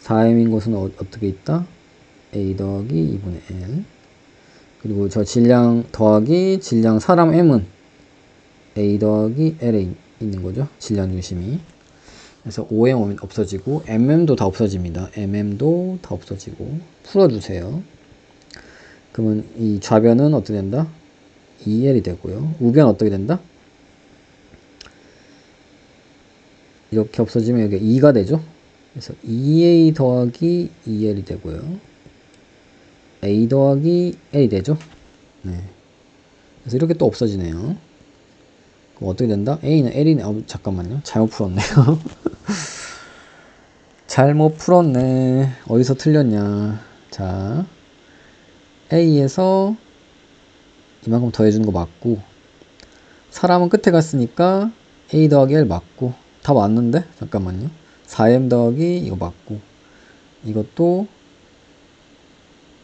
S1: 4m인 것은 어떻게 있다? a 더하기 2분의 l 그리고 저 질량 더하기 질량 사람 m은 a 더하기 l에 있는 거죠. 질량 중심이. 그래서 5m 없어지고 mm도 다 없어집니다. mm도 다 없어지고 풀어주세요. 그러면 이 좌변은 어떻게 된다? 2L이 되고요. 우변은 어떻게 된다? 이렇게 없어지면 여기 2가 되죠. 그래서 2a 더하기 2l이 되고요. a 더하기 l이 되죠. 네. 그래서 이렇게 또 없어지네요. 그럼 어떻게 된다? a는 l이네. 잠깐만요. 잘못 풀었네요. 잘못 풀었네. 어디서 틀렸냐. 자, a에서 이만큼 더해주는 거 맞고, 사람은 끝에 갔으니까 a 더하기 l 맞고, 다 맞는데? 잠깐만요. 4m 더하기 이거 맞고, 이것도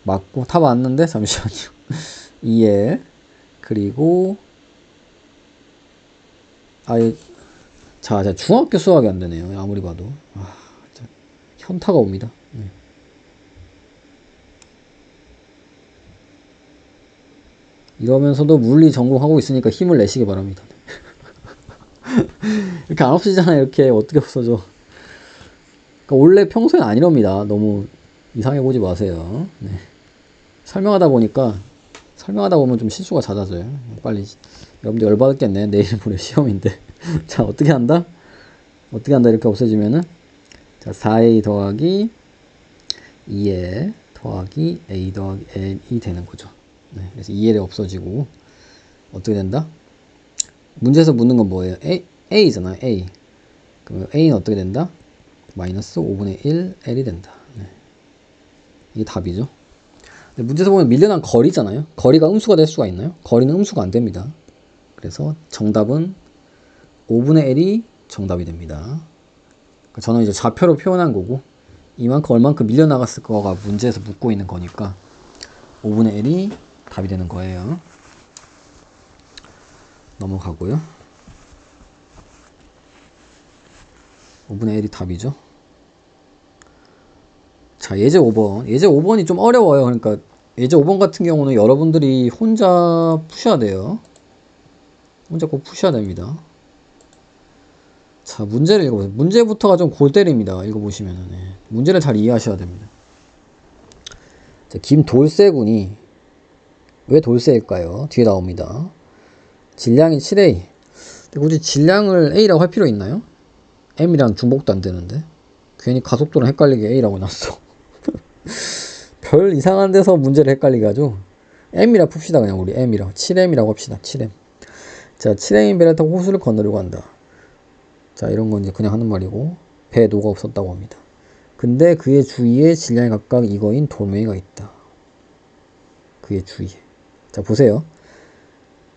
S1: 맞고, 다 맞는데? 잠시만요. 2l 그리고 자, 중학교 수학이 안 되네요. 아무리 봐도. 진짜 현타가 옵니다. 네. 이러면서도 물리 전공하고 있으니까 힘을 내시기 바랍니다. 이렇게 안 없어지잖아요. 이렇게 어떻게 없어져. 그러니까 원래 평소엔 안 이럽니다. 너무 이상해 보지 마세요. 네. 설명하다 보면 좀 실수가 잦아져요. 빨리 여러분들 열받았겠네. 내일 모레 시험인데. 자, 어떻게 한다 이렇게 없어지면은, 자, 4a 더하기 2a 더하기 a 더하기 n이 되는 거죠. 네, 그래서 2l이 없어지고 어떻게 된다? 문제에서 묻는 건 뭐예요? a잖아요. a. 그러면 a는 어떻게 된다? 마이너스 5분의 1 l이 된다. 네. 이게 답이죠. 문제에서 보면 밀려난 거리잖아요. 거리가 음수가 될 수가 있나요? 거리는 음수가 안 됩니다. 그래서 정답은 5분의 l이 정답이 됩니다. 저는 이제 좌표로 표현한 거고, 이만큼 얼만큼 밀려나갔을 거가 문제에서 묻고 있는 거니까 5분의 l이 답이 되는 거예요. 넘어가고요. 5분의 l이 답이죠. 자, 예제 5번. 예제 5번이 좀 어려워요. 그러니까 예제 5번 같은 경우는 여러분들이 혼자 푸셔야 돼요. 혼자 꼭 푸셔야 됩니다. 자, 문제를 읽어보세요. 문제부터가 좀 골 때립니다. 읽어보시면은. 네. 문제를 잘 이해하셔야 됩니다. 자, 김돌쇠군이 왜 돌쇠일까요? 뒤에 나옵니다. 질량이 7a. 굳이 질량을 a라고 할 필요 있나요? m이랑 중복도 안 되는데. 괜히 가속도랑 헷갈리게 a라고 놨어. 별 이상한 데서 문제를 헷갈리게 하죠. m이라 풉시다. 그냥 우리 m이라고. 7m이라고 합시다. 7m. 자, 7m인 배를 타고 호수를 건너려고 한다. 자, 이런 건 이제 그냥 하는 말이고, 배에 노가 없었다고 합니다. 근데 그의 주위에 질량이 각각 이거인 돌멩이가 있다. 그의 주위에. 자, 보세요.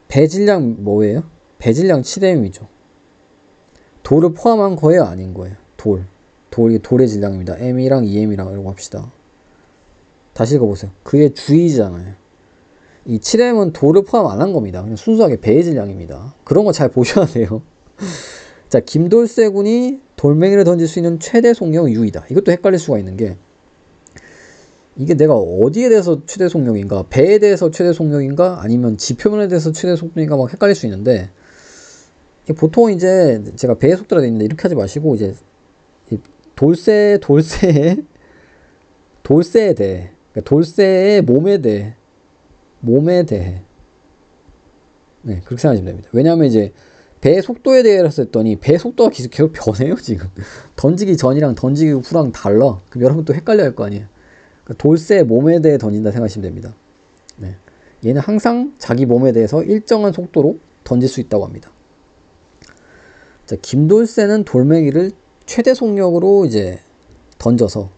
S1: 배 질량 뭐예요? 배 질량 7m이죠. 돌을 포함한 거예요? 아닌 거예요? 돌의 질량입니다. m이랑 2m이라고 합시다. 다시 읽어보세요. 그의 주위잖아요. 이 7m은 돌을 포함 안 한 겁니다. 그냥 순수하게 배의 질량입니다. 그런 거 잘 보셔야 돼요. 자, 김돌쇠군이 돌멩이를 던질 수 있는 최대 속력은 U이다. 이것도 헷갈릴 수가 있는 게, 이게 내가 어디에 대해서 최대 속력인가, 배에 대해서 최대 속력인가, 아니면 지표면에 대해서 최대 속력인가 막 헷갈릴 수 있는데, 보통 이제 제가 배의 속도라 되어 있는데 이렇게 하지 마시고, 이제 돌쇠에 대해, 그러니까 돌쇠의 몸에 대해, 네, 그렇게 생각하시면 됩니다. 왜냐하면 이제 배 속도에 대해서 했더니 배 속도가 계속 변해요. 지금 던지기 전이랑 던지기 후랑 달라. 그럼 여러분 또 헷갈려 할 거 아니에요. 그러니까 돌쇠 몸에 대해 던진다 생각하시면 됩니다. 네. 얘는 항상 자기 몸에 대해서 일정한 속도로 던질 수 있다고 합니다. 자, 김돌쇠는 돌멩이를 최대 속력으로 이제 던져서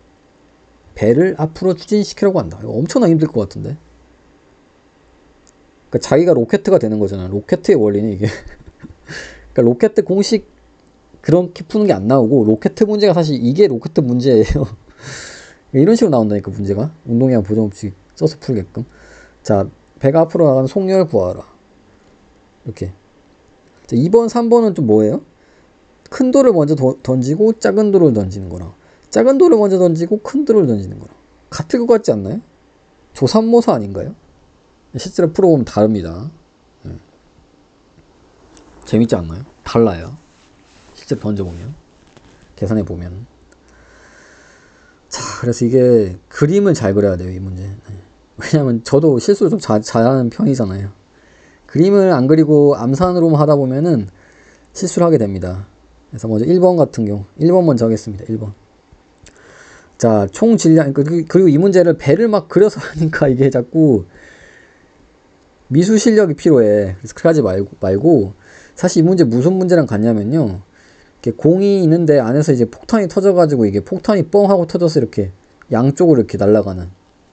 S1: 배를 앞으로 추진시키려고 한다. 이거 엄청나게 힘들 것 같은데. 그러니까 자기가 로켓가 되는 거잖아. 로켓의 원리는 이게. 그러니까 로켓 공식 그렇게 푸는 게 안 나오고, 로켓 문제가 사실 이게 로켓 문제예요. 이런 식으로 나온다니까, 문제가. 운동량 보정법칙 써서 풀게끔. 자, 배가 앞으로 나가는 속력을 구하라. 이렇게. 자, 2번, 3번은 좀 뭐예요? 큰 돌을 먼저 던지고 작은 돌을 던지는 거랑, 작은 돌을 먼저 던지고 큰 돌을 던지는 거랑 같을 것 같지 않나요? 조삼모사 아닌가요? 실제로 풀어보면 다릅니다. 네. 재밌지 않나요? 달라요. 실제 던져보면, 계산해보면. 자, 그래서 이게 그림을 잘 그려야 돼요, 이 문제. 네. 왜냐면 저도 실수를 좀 잘하는 편이잖아요. 그림을 안 그리고 암산으로만 하다 보면은 실수를 하게 됩니다. 그래서 먼저 1번 같은 경우 1번 먼저 하겠습니다. 1번. 자, 총 질량, 그리고 이 문제를 배를 막 그려서 하니까 이게 자꾸 미수 실력이 필요해. 그래서 그렇게 하지 말고 사실 이 문제 무슨 문제랑 같냐면요, 이렇게 공이 있는데 안에서 이제 폭탄이 터져가지고 이게 폭탄이 뻥 하고 터져서 이렇게 양쪽으로 이렇게 날아가는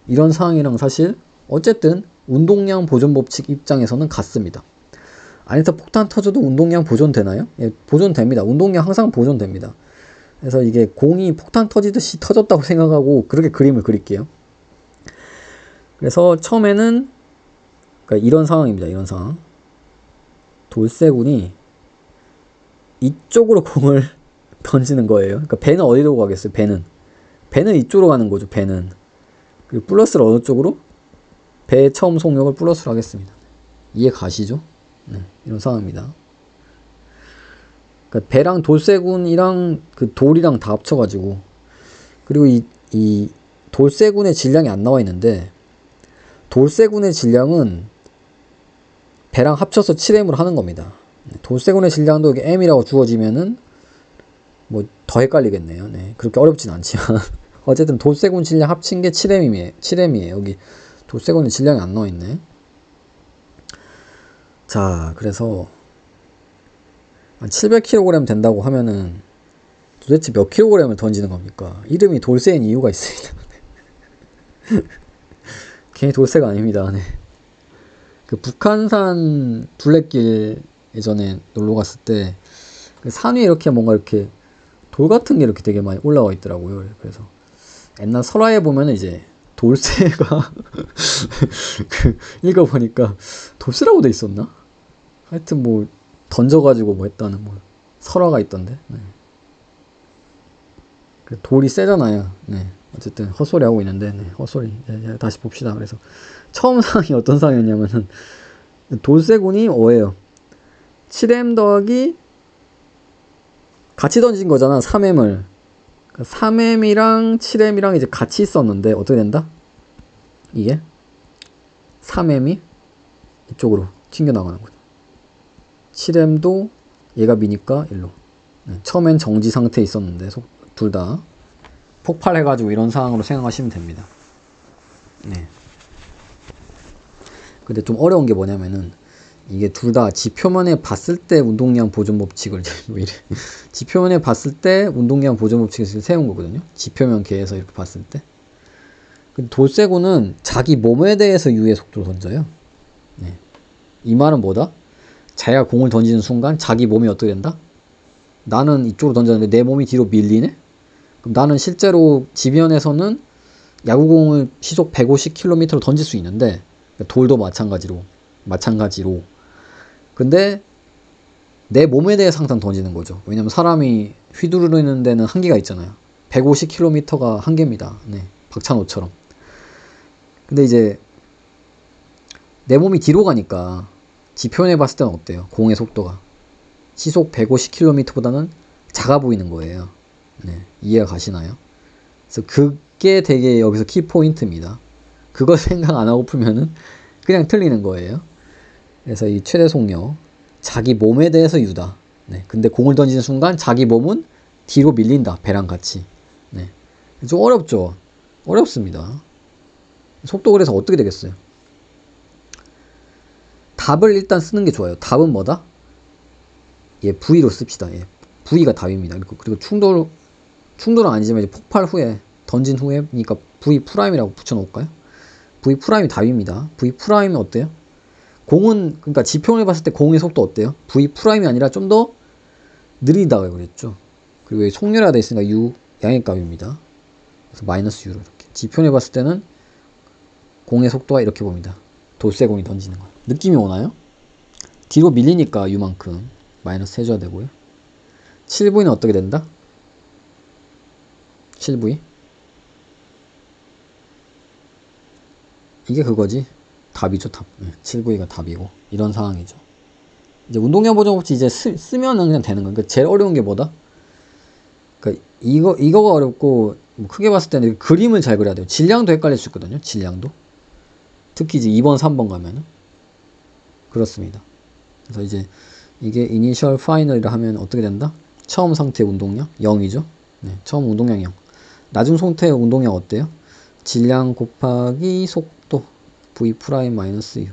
S1: 이런 상황이랑 사실 어쨌든 운동량 보존 법칙 입장에서는 같습니다. 안에서 폭탄 터져도 운동량 보존되나요? 예, 보존됩니다. 운동량 항상 보존됩니다. 그래서 이게 공이 폭탄 터지듯이 터졌다고 생각하고 그렇게 그림을 그릴게요. 그래서 처음에는 그러니까 이런 상황입니다. 이런 상황. 돌쇠군이 이쪽으로 공을 던지는 거예요. 그러니까 배는 어디로 가겠어요? 배는 이쪽으로 가는 거죠. 배는. 그리고 플러스를 어느 쪽으로? 배의 처음 속력을 플러스로 하겠습니다. 이해 가시죠? 네, 이런 상황입니다. 그러니까 배랑 돌쇠군이랑 그 돌이랑 다 합쳐가지고, 그리고 이 돌쇠군의 질량이 안 나와 있는데, 돌쇠군의 질량은 배랑 합쳐서 7M으로 하는 겁니다. 돌쇠군의 질량도 M이라고 주어지면은 뭐 더 헷갈리겠네요. 네, 그렇게 어렵진 않지만 어쨌든 돌쇠군 질량 합친 게 7M이에요. 여기 돌쇠군의 질량이 안 나와 있네. 자, 그래서 700kg 된다고 하면은 도대체 몇 kg을 던지는 겁니까? 이름이 돌쇠인 이유가 있습니다. 괜히 돌쇠가 아닙니다. 네. 그 북한산 둘레길 예전에 놀러 갔을 때 그 산 위에 이렇게 뭔가 이렇게 돌 같은 게 이렇게 되게 많이 올라와 있더라고요. 그래서 옛날 설화에 보면은 이제 돌쇠가 그 읽어보니까 돌쇠라고 돼 있었나? 하여튼 뭐 던져가지고 뭐 했다는 뭐 설화가 있던데. 네. 돌이 세잖아요. 네. 어쨌든 헛소리 하고 있는데, 네. 헛소리. 네. 다시 봅시다. 그래서 처음 상황이 어떤 상황이었냐면은 돌쇠군이 뭐예요? 7M 더하기 같이 던진 거잖아. 3M을. 3M이랑 7M이랑 이제 같이 있었는데 어떻게 된다? 이게 3M이 이쪽으로 튕겨나가는 거죠. 7M도 얘가 미니까 일로. 네, 처음엔 정지 상태에 있었는데 둘 다 폭발해가지고 이런 상황으로 생각하시면 됩니다. 네. 근데 좀 어려운 게 뭐냐면은 이게 둘 다 지표면에 봤을 때 운동량 보존 법칙을 뭐 이래. 지표면에 봤을 때 운동량 보존 법칙을 세운 거거든요. 지표면 계에서 이렇게 봤을 때. 근데 돌쇠군은 자기 몸에 대해서 유의 속도로 던져요. 네. 이 말은 뭐다? 자기가 공을 던지는 순간 자기 몸이 어떻게 된다? 나는 이쪽으로 던졌는데 내 몸이 뒤로 밀리네? 그럼 나는 실제로 지면에서는 야구공을 시속 150km로 던질 수 있는데, 돌도 마찬가지로 근데 내 몸에 대해 항상 던지는 거죠. 왜냐면 사람이 휘두르는 데는 한계가 있잖아요. 150km가 한계입니다. 네, 박찬호처럼. 근데 이제 내 몸이 뒤로 가니까 지표면에 봤을 때는 어때요? 공의 속도가 시속 150km보다는 작아 보이는 거예요. 네, 이해가 가시나요? 그래서 그게 되게 여기서 키포인트입니다. 그걸 생각 안 하고 풀면은 그냥 틀리는 거예요. 그래서 이 최대 속력, 자기 몸에 대해서 유다. 네, 근데 공을 던지는 순간 자기 몸은 뒤로 밀린다. 배랑 같이. 네, 좀 어렵죠? 어렵습니다. 속도 그래서 어떻게 되겠어요? 답을 일단 쓰는 게 좋아요. 답은 뭐다? 예, V로 씁시다. 예, V가 답입니다. 그리고 충돌은 아니지만 이제 폭발 후에, 던진 후에니까 V 프라임이라고 붙여놓을까요? V 프라임이 답입니다. V 프라임이 어때요? 공은, 그러니까 지표를 봤을 때 공의 속도 어때요? V 프라임이 아니라 좀 더 느리다고 그랬죠. 그리고 여기 속렬화가 되어 있으니까 U 양의 값입니다. 그래서 마이너스 U로 이렇게. 지표를 봤을 때는 공의 속도가 이렇게 봅니다. 돌쇠공이 던지는 거. 느낌이 오나요? 뒤로 밀리니까 U만큼 마이너스 해줘야 되고요. 7V는 어떻게 된다? 7V. 이게 그거지. 답이죠, 답. 7V가 답이고. 이런 상황이죠. 이제 운동량 보정 법칙 이제 쓰면은 그냥 되는 거예요. 그러니까 제일 어려운 게 뭐다? 그러니까 이거가 어렵고, 뭐 크게 봤을 때는 그림을 잘 그려야 돼요. 질량도 헷갈릴 수 있거든요, 질량도. 특히 이제 2번, 3번 가면은. 그렇습니다. 그래서 이제 이게 이니셜 파이널이라 하면 어떻게 된다? 처음 상태 운동량 0이죠. 네, 처음 운동량 0. 나중 상태 운동량 어때요? 질량 곱하기 속도 v 프라임 마이너스 u.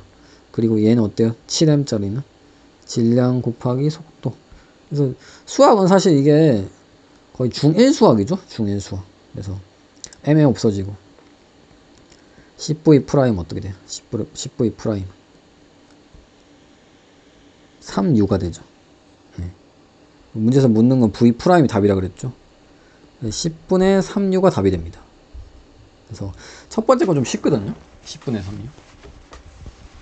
S1: 그리고 얘는 어때요? 7m짜리는 질량 곱하기 속도. 그래서 수학은 사실 이게 거의 중1 수학이죠. 중1 수학. 그래서 m에 없어지고 10v 프라임 어떻게 돼요? 10v 프라임 3u가 되죠. 네. 문제에서 묻는 건 v 프라임이 답이라 그랬죠. 10분의 3u가 답이 됩니다. 그래서 첫 번째 건 좀 쉽거든요. 10분의 3u.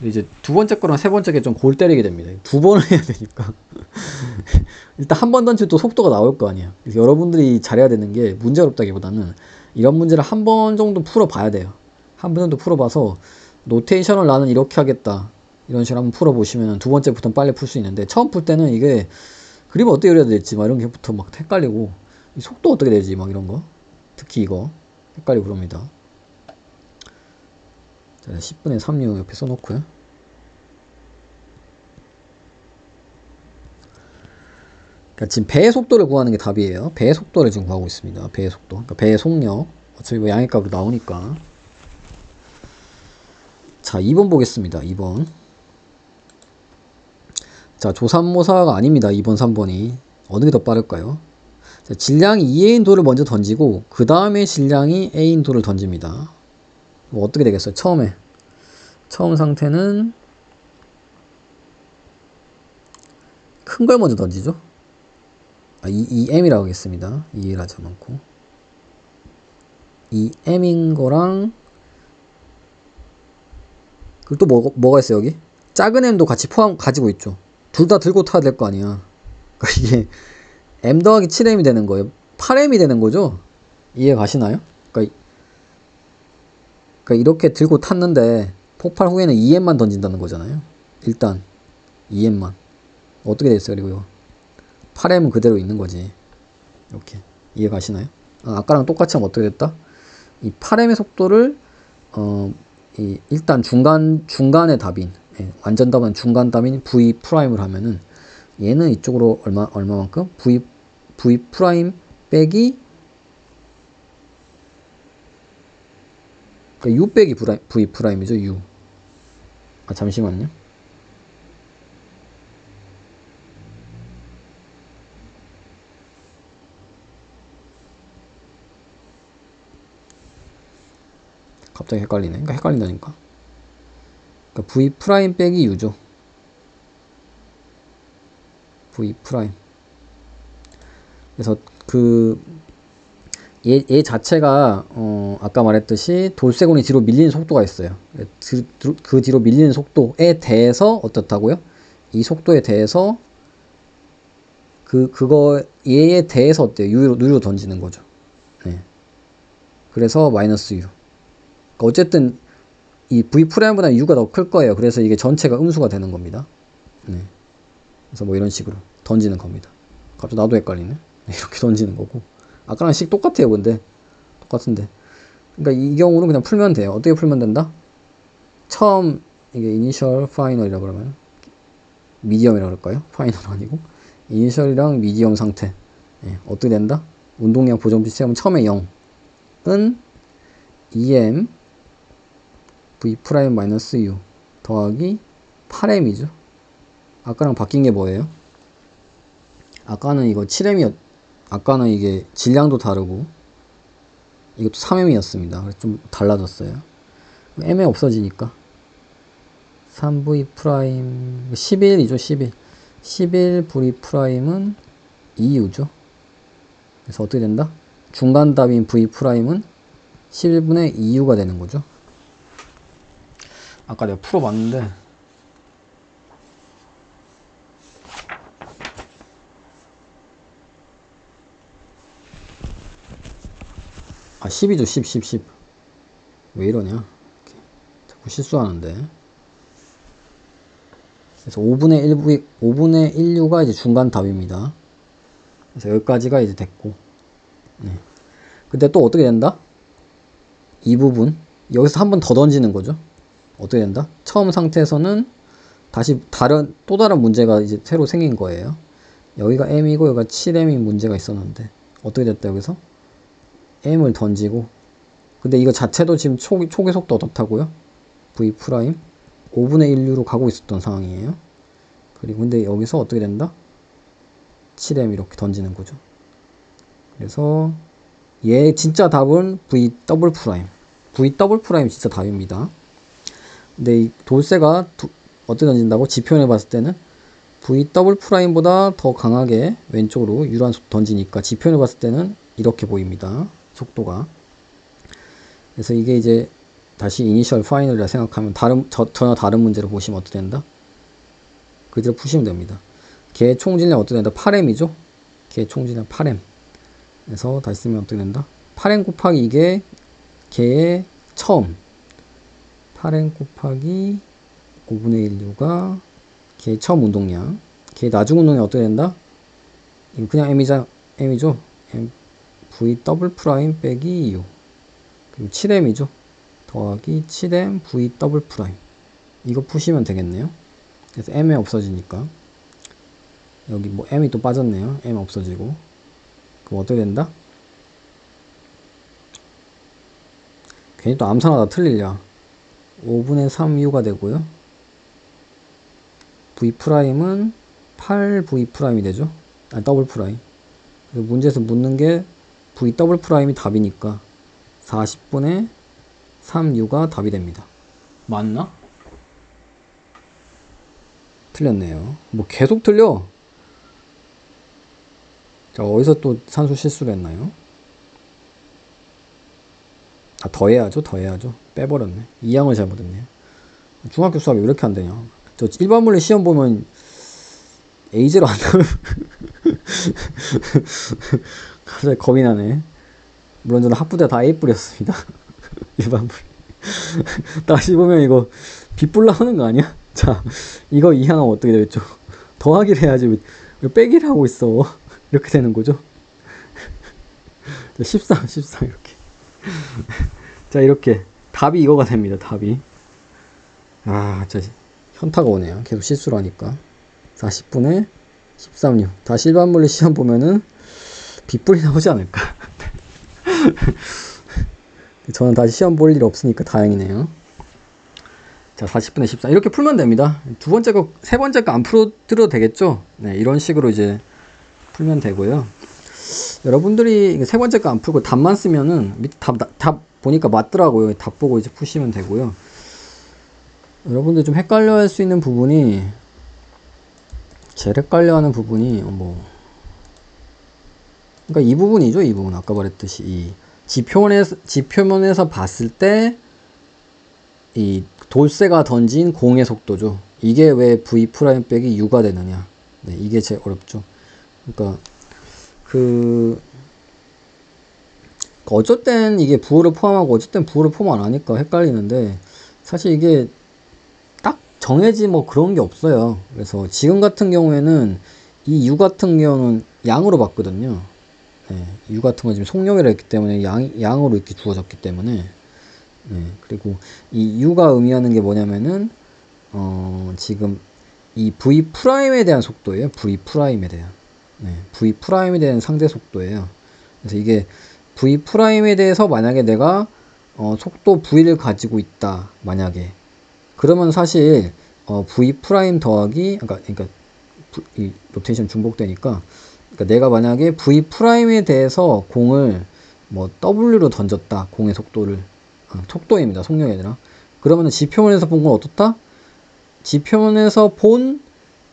S1: 이제 두 번째 거랑 세 번째 게 좀 골 때리게 됩니다. 두 번을 해야 되니까. 일단 한 번 던지면 또 속도가 나올 거 아니야. 그래서 여러분들이 잘해야 되는 게 문제 어렵다기보다는 이런 문제를 한 번 정도 풀어봐야 돼요. 한 번 정도 풀어봐서 노테이션을 나는 이렇게 하겠다. 이런 식으로 한번 풀어보시면 두 번째부터는 빨리 풀 수 있는데 처음 풀 때는 이게 그림을 어떻게 그려야 될지 막 이런 게부터 막 헷갈리고 속도 어떻게 되지 막 이런 거 특히 이거 헷갈리고 그럽니다. 자, 10분의 3u 옆에 써놓고요. 그러니까 지금 배의 속도를 구하는 게 답이에요. 배의 속도를 지금 구하고 있습니다. 배의 속도. 그러니까 배의 속력. 어차피 뭐 양의값으로 나오니까. 자, 2번 보겠습니다. 2번. 자, 조삼모사가 아닙니다. 2번, 3번이. 어느 게 더 빠를까요? 자, 질량이 2A인도를 먼저 던지고 그 다음에 질량이 A인도를 던집니다. 뭐 어떻게 되겠어요? 처음 상태는 큰 걸 먼저 던지죠. 2M이라고 하겠습니다. 2L 하지 않고 2M인 거랑 그리고 또 뭐가 있어요 여기? 작은 M도 같이 가지고 있죠. 둘 다 들고 타야 될 거 아니야. 그러니까 이게 M 더하기 7M이 되는 거예요. 8M이 되는 거죠. 이해 가시나요? 그러니까 이렇게 들고 탔는데 폭발 후에는 2M만 던진다는 거잖아요. 일단 2M만 어떻게 됐어요? 그리고 8M은 그대로 있는 거지. 이렇게 이해 가시나요? 아까랑 똑같이 하면 어떻게 됐다? 이 8M의 속도를 일단 중간의 답인 완전 답은 중간 답인 V 프라임을 하면은 얘는 이쪽으로 얼마만큼? V 프라임 빼기 그러니까 U 빼기 V 프라임이죠. U. 잠시만요. 갑자기 헷갈리네. 그러니까 헷갈린다니까. 그러니까 V 프라임 빼기 U죠. V 프라임. 그래서 얘 자체가 아까 말했듯이 돌쇠곤이 뒤로 밀리는 속도가 있어요. 그 뒤로 밀리는 속도에 대해서 어떻다고요? 이 속도에 대해서 얘에 대해서 어때요? U로 던지는 거죠. 네. 그래서 마이너스 U. 그러니까 어쨌든 이 V 프라임보다 U가 더 클 거예요. 그래서 이게 전체가 음수가 되는 겁니다. 네. 그래서 뭐 이런 식으로 던지는 겁니다. 갑자기 나도 헷갈리네. 이렇게 던지는 거고. 아까랑 식 똑같아요, 근데. 똑같은데. 그러니까 이 경우는 그냥 풀면 돼요. 어떻게 풀면 된다? 처음, 이게 이니셜 파이널이라고 그러면, 미디엄이라고 그럴까요? 파이널 아니고. 이니셜이랑 미디엄 상태. 예, 어떻게 된다? 운동량 보정비 체험은 처음에 0은 2M V 프라임 마이너스 U 더하기 8M이죠. 아까랑 바뀐 게 뭐예요? 아까는 이거 7M아까는 이게 질량도 다르고 이것도 3M이었습니다. 그래서 좀 달라졌어요. M에 없어지니까 3V 프라임 11이죠. 11 V 프라임은 2U죠. 그래서 어떻게 된다? 중간 답인 V 프라임은 11분의 2U가 되는 거죠. 아까 내가 풀어봤는데 10이죠. 10. 왜 이러냐? 이렇게. 자꾸 실수하는데. 그래서 5분의 1U가 이제 중간 답입니다. 그래서 여기까지가 이제 됐고. 네. 근데 또 어떻게 된다? 이 부분. 여기서 한 번 더 던지는 거죠. 어떻게 된다? 처음 상태에서는 다시 또 다른 문제가 이제 새로 생긴 거예요. 여기가 m이고 여기가 7m인 문제가 있었는데 어떻게 됐다 여기서? m을 던지고 근데 이거 자체도 지금 초기 속도 어떻다고요? v 프라임 5분의 1류로 가고 있었던 상황이에요. 그리고 근데 여기서 어떻게 된다? 7m 이렇게 던지는 거죠. 그래서 얘 진짜 답은 v 더블 프라임. v 더블 프라임 진짜 답입니다. 근데 이 돌쇠가 어떻게 던진다고? 지표현에 봤을 때는 v 더블 프라임보다 더 강하게 왼쪽으로 유리한 속도 던지니까 지표현에 봤을 때는 이렇게 보입니다. 속도가. 그래서 이게 이제 다시 이니셜 파이널이라 생각하면 전혀 다른 문제로 보시면 어떻게 된다? 그대로 푸시면 됩니다. 걔 총질량 어떻게 된다? 8m이죠? 걔 총질량 8m. 그래서 다시 쓰면 어떻게 된다? 8m 곱하기 이게 걔의 처음. 8m 곱하기 5분의 1류가 걔의 처음 운동량. 걔의 나중 운동량이 어떻게 된다? 이거 그냥 m이죠? v 더블 프라임 빼기 2u. 그리고 7m이죠? 더하기 7m v 더블 프라임. 이거 푸시면 되겠네요. 그래서 m이 없어지니까. 여기 뭐 m이 또 빠졌네요. m 없어지고. 그럼 어떻게 된다? 괜히 또 암산하다 틀리려. 5분의 3u가 되고요. v 프라임은 8v 프라임이 되죠. 아니 더블 프라임. 문제에서 묻는 게 v 더블 프라임이 답이니까 40분의 3u가 답이 됩니다. 맞나? 틀렸네요. 뭐 계속 틀려. 자, 어디서 또 산수 실수를 했나요? 아, 더해야죠. 빼버렸네. 이 양을 잘못했네요. 중학교 수학이 왜 이렇게 안 되냐. 저 일반 물리 시험 보면 A제로 안 나오면 갑자기 겁이 나네. 물론 저는 학부대 다 A 뿌렸습니다. 일반 물리. 다시 보면 이거 빗불 나오는 거 아니야? 자, 이거 이항하면 어떻게 되겠죠? 더하기를 해야지 왜 빼기를 하고 있어. 이렇게 되는 거죠. 14 이렇게. 자, 이렇게 답이 이거가 됩니다. 답이. 아, 진짜 현타가 오네요. 계속 실수를 하니까. 40분의 13류. 다시 일반 물리 시험 보면은 빗불이 나오지 않을까. 저는 다시 시험 볼 일 없으니까 다행이네요. 자, 40분의 14. 이렇게 풀면 됩니다. 두 번째 거, 세 번째 거 안 풀어드려도 되겠죠? 네, 이런 식으로 이제 풀면 되고요. 여러분들이 세 번째 거 안 풀고 답만 쓰면은 밑에 답 보니까 맞더라고요. 답 보고 이제 푸시면 되고요. 여러분들 좀 헷갈려 할 수 있는 부분이, 제일 헷갈려 하는 부분이, 그러니까 이 부분이죠. 이 부분. 아까 말했듯이, 이 지표면에서 봤을 때, 이 돌쇠가 던진 공의 속도죠. 이게 왜 v 프라임 빼기 u가 되느냐. 네, 이게 제일 어렵죠. 그러니까, 어쩔 땐 이게 부호를 포함하고 어쩔 땐 부호를 포함 안 하니까 헷갈리는데, 사실 이게 딱 정해진 뭐 그런 게 없어요. 그래서 지금 같은 경우에는 이 u 같은 경우는 양으로 봤거든요. 네, u 같은 건 지금 속력이라 했기 때문에 양으로 이렇게 주어졌기 때문에, 네, 그리고 이 u가 의미하는 게 뭐냐면은, 지금 이 v 프라임에 대한 속도예요. v 프라임에 대한. 네, v 프라임에 대한 상대 속도예요. 그래서 이게 v 프라임에 대해서 만약에 내가 속도 v를 가지고 있다. 만약에 그러면 사실 v 프라임 더하기 그러니까 이 로테이션 중복되니까, 그러니까 내가 만약에 v 프라임에 대해서 공을 뭐 w로 던졌다. 공의 속도를 속도입니다. 속력이 아니라. 그러면 지표면에서 본 건 어떻다? 지표면에서 본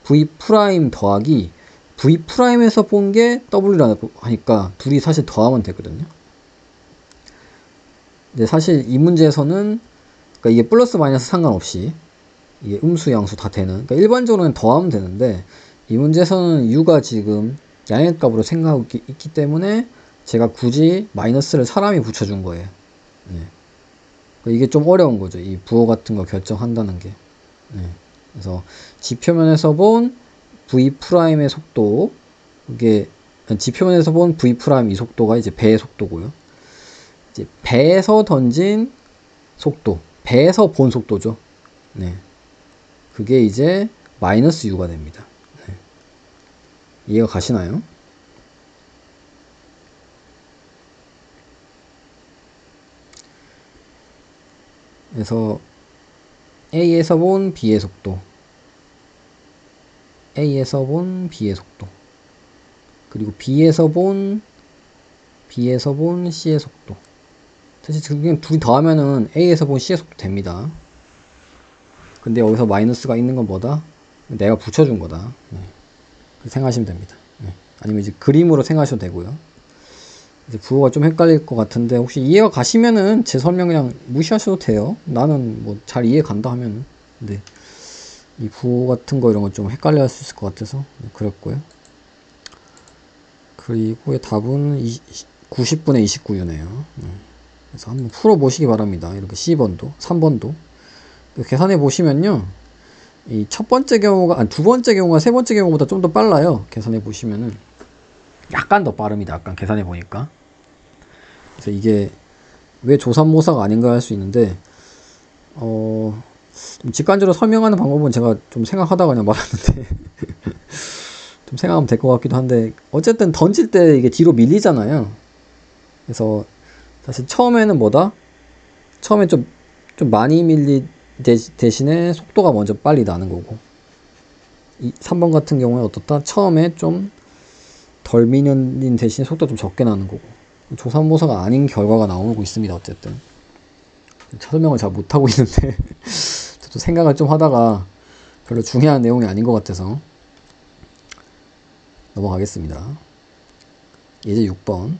S1: v 프라임 더하기 v 프라임에서 본 게 w라고 하니까 둘이 사실 더하면 되거든요. 근데 사실 이 문제에서는, 그러니까 이게 플러스 마이너스 상관없이 이게 음수 양수 다 되는, 그러니까 일반적으로는 더하면 되는데, 이 문제에서는 u가 지금 양의 값으로 생각하고 있기 때문에 제가 굳이 마이너스를 사람이 붙여준 거예요. 네. 이게 좀 어려운 거죠. 이 부호 같은 거 결정한다는 게. 네. 그래서 지표면에서 본 v 프라임의 속도, 이게 지표면에서 본 v 프라임 이 속도가 이제 배의 속도고요. 이제 배에서 던진 속도, 배에서 본 속도죠. 네. 그게 이제 마이너스 u가 됩니다. 네. 이해가 가시나요? 그래서 A에서 본 B의 속도, A에서 본 B의 속도, 그리고 B에서 본 C의 속도. 사실 그냥 둘이 더하면은 A에서 본 C의 속도 됩니다. 근데 여기서 마이너스가 있는 건 뭐다? 내가 붙여준 거다. 네. 생각하시면 됩니다. 네. 아니면 이제 그림으로 생각하셔도 되고요. 이제 부호가 좀 헷갈릴 것 같은데 혹시 이해가 가시면은 제 설명 그냥 무시하셔도 돼요. 나는 뭐 잘 이해 간다 하면은. 근데 이 부호 같은 거 이런 거 좀 헷갈려 할 수 있을 것 같아서 그랬고요. 그리고 답은 90분의 29유네요. 그래서 한번 풀어보시기 바랍니다. 이렇게 C번도, 3번도. 계산해 보시면요. 이 첫 번째 경우가, 아니, 두 번째 경우가 세 번째 경우보다 좀 더 빨라요. 계산해 보시면은. 약간 더 빠릅니다. 약간 계산해 보니까. 그래서 이게 왜 조삼모사가 아닌가 할 수 있는데, 직관적으로 설명하는 방법은 제가 좀 생각하다가 그냥 말았는데, 좀 생각하면 될 것 같기도 한데, 어쨌든 던질 때 이게 뒤로 밀리잖아요. 그래서 사실 처음에는 뭐다? 처음에 좀 많이 대신에 속도가 먼저 빨리 나는 거고, 3번 같은 경우에 어떻다? 처음에 좀 덜 밀린 대신 속도가 좀 적게 나는 거고, 조삼모사가 아닌 결과가 나오고 있습니다. 어쨌든 설명을 잘 못하고 있는데 저도 생각을 좀 하다가 별로 중요한 내용이 아닌 것 같아서 넘어가겠습니다. 이제 6번.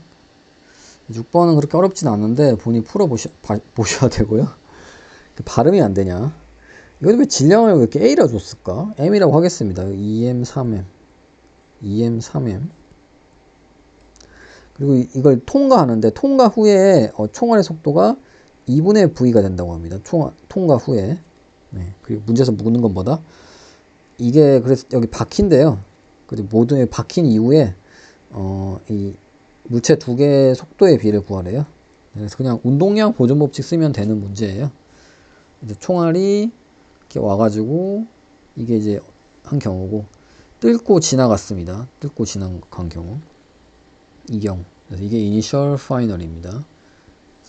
S1: 6번은 그렇게 어렵진 않는데 본인이 보셔야 되고요. 발음이 안 되냐? 이것도 왜 질량을 왜 이렇게 A라 줬을까? M이라고 하겠습니다. 2M, 3M. 2M, 3M. 그리고 이걸 통과하는데 통과 후에 총알의 속도가 2분의 V가 된다고 합니다. 통과 후에. 네. 그리고 문제에서 묻는 건 뭐다? 이게 그래서 여기 바퀴인데요. 그리고 모든 바뀐 이후에 이 물체 두 개의 속도의 비를 구하래요. 그래서 그냥 운동량 보존 법칙 쓰면 되는 문제예요. 이제 총알이 이렇게 와가지고 이게 이제 한 경우고 뚫고 지나갔습니다. 뚫고 지나간 경우. 이 경우. 그래서 이게 이니셜 파이널입니다.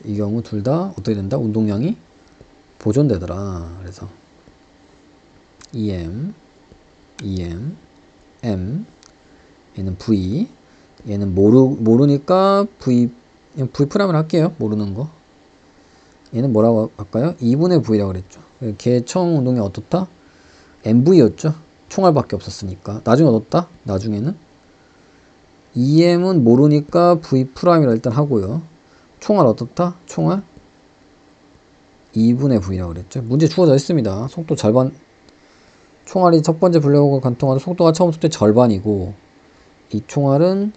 S1: 이 경우 둘 다 어떻게 된다? 운동량이 보존되더라. 그래서 EM, M, 얘는 V, 얘는 모르니까 V 프라임을 할게요. 모르는 거. 얘는 뭐라고 할까요? 2분의 V라고 그랬죠. 걔 처음 운동이 어떻다? MV였죠. 총알밖에 없었으니까. 나중에 어떻다? 나중에는 EM은 모르니까 V 프라임이라 일단 하고요. 총알 어떻다? 총알 2분의 V라고 그랬죠. 문제 주어져 있습니다. 속도 절반. 총알이 첫 번째 블랙홀을 관통하는 속도가 처음 속도의 절반이고 이 총알은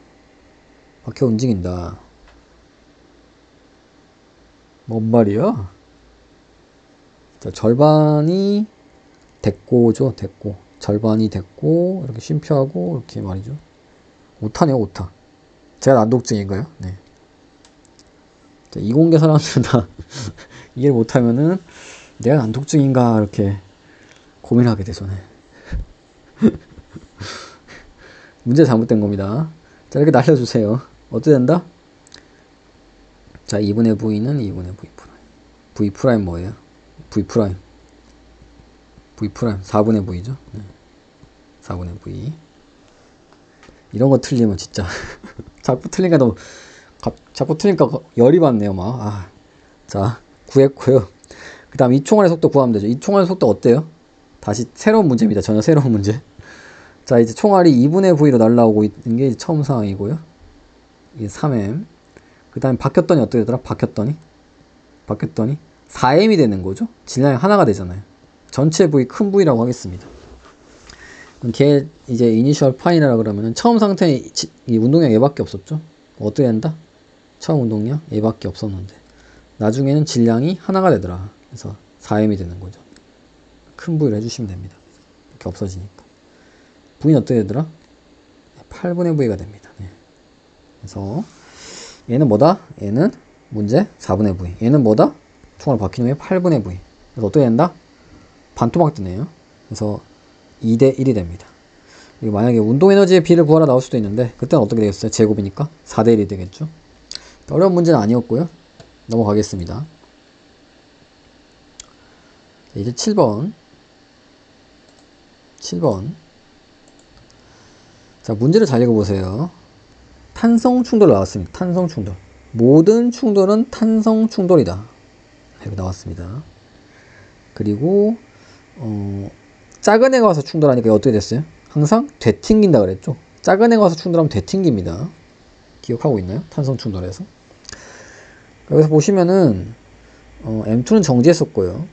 S1: 밖에 움직인다. 뭔 말이야? 자, 절반이 됐고죠. 됐고. 절반이 됐고 이렇게 쉼표하고 이렇게 말이죠. 오타네요. 오타. 제가 난독증인가요? 네. 자, 이공계 사람들 다 이해를 못하면은 내가 난독증인가 이렇게 고민하게 돼서 네. 문제 잘못된 겁니다. 자, 이렇게 날려주세요. 어떻게 된다? 자, 2분의 V는 2분의 V 프라임. V 프라임 뭐예요? V 프라임. V 프라임 4분의 V죠? 네. 4분의 V. 이런 거 틀리면 진짜 자꾸 틀리니까 열이 받네요. 막. 아. 자, 구했고요. 그 다음 이 총알의 속도 구하면 되죠. 이 총알의 속도 어때요? 다시 새로운 문제입니다. 전혀 새로운 문제. 자, 이제 총알이 2분의 V로 날라오고 있는 게 처음 상황이고요. 이게 3M. 그 다음에 바뀌었더니 어떻게 되더라? 바뀌었더니 4M이 되는 거죠. 질량이 하나가 되잖아요. 전체 V 큰 V라고 하겠습니다. 그럼 걔 이제 이니셜 파이널이라 그러면은 처음 상태에 이 운동량 얘밖에 없었죠. 어떻게 된다? 처음 운동량 얘밖에 없었는데 나중에는 질량이 하나가 되더라. 그래서 4M이 되는 거죠. 큰 V를 해주시면 됩니다. 이렇게 없어지니까. V는 어떻게 되더라? 8분의 V가 됩니다. 네. 그래서 얘는 뭐다? 얘는 문제 4분의 V. 얘는 뭐다? 총알 바뀐 후에 8분의 V. 그래서 어떻게 된다? 반토막 뜨네요. 그래서 2대 1이 됩니다. 이거 만약에 운동에너지의 비를 구하라 나올 수도 있는데 그때는 어떻게 되겠어요? 제곱이니까 4대 1이 되겠죠. 어려운 문제는 아니었고요. 넘어가겠습니다. 이제 7번. 자, 문제를 잘 읽어보세요. 탄성 충돌 나왔습니다. 탄성 충돌. 모든 충돌은 탄성 충돌이다. 이렇게 나왔습니다. 그리고 작은 애가 와서 충돌하니까 어떻게 됐어요? 항상 되튕긴다 그랬죠. 작은 애가 와서 충돌하면 되튕깁니다. 기억하고 있나요? 탄성 충돌에서. 여기서 보시면은 M2는 정지했었고요.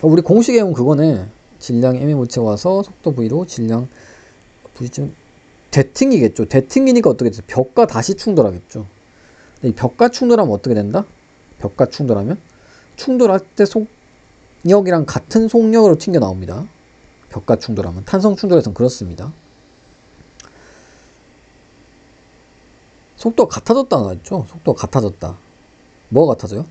S1: 우리 공식 M은 그거네. 질량 M의 물체가 와서 속도 V로 질량 부딪히면 되튕기겠죠. 되튕기니까 어떻게 되죠? 벽과 다시 충돌하겠죠. 근데 이 벽과 충돌하면 어떻게 된다? 벽과 충돌하면 충돌할 때 속력이랑 같은 속력으로 튕겨 나옵니다. 벽과 충돌하면. 탄성 충돌에서는 그렇습니다. 속도가 같아졌다 나왔죠? 속도가 같아졌다. 뭐가 같아져요?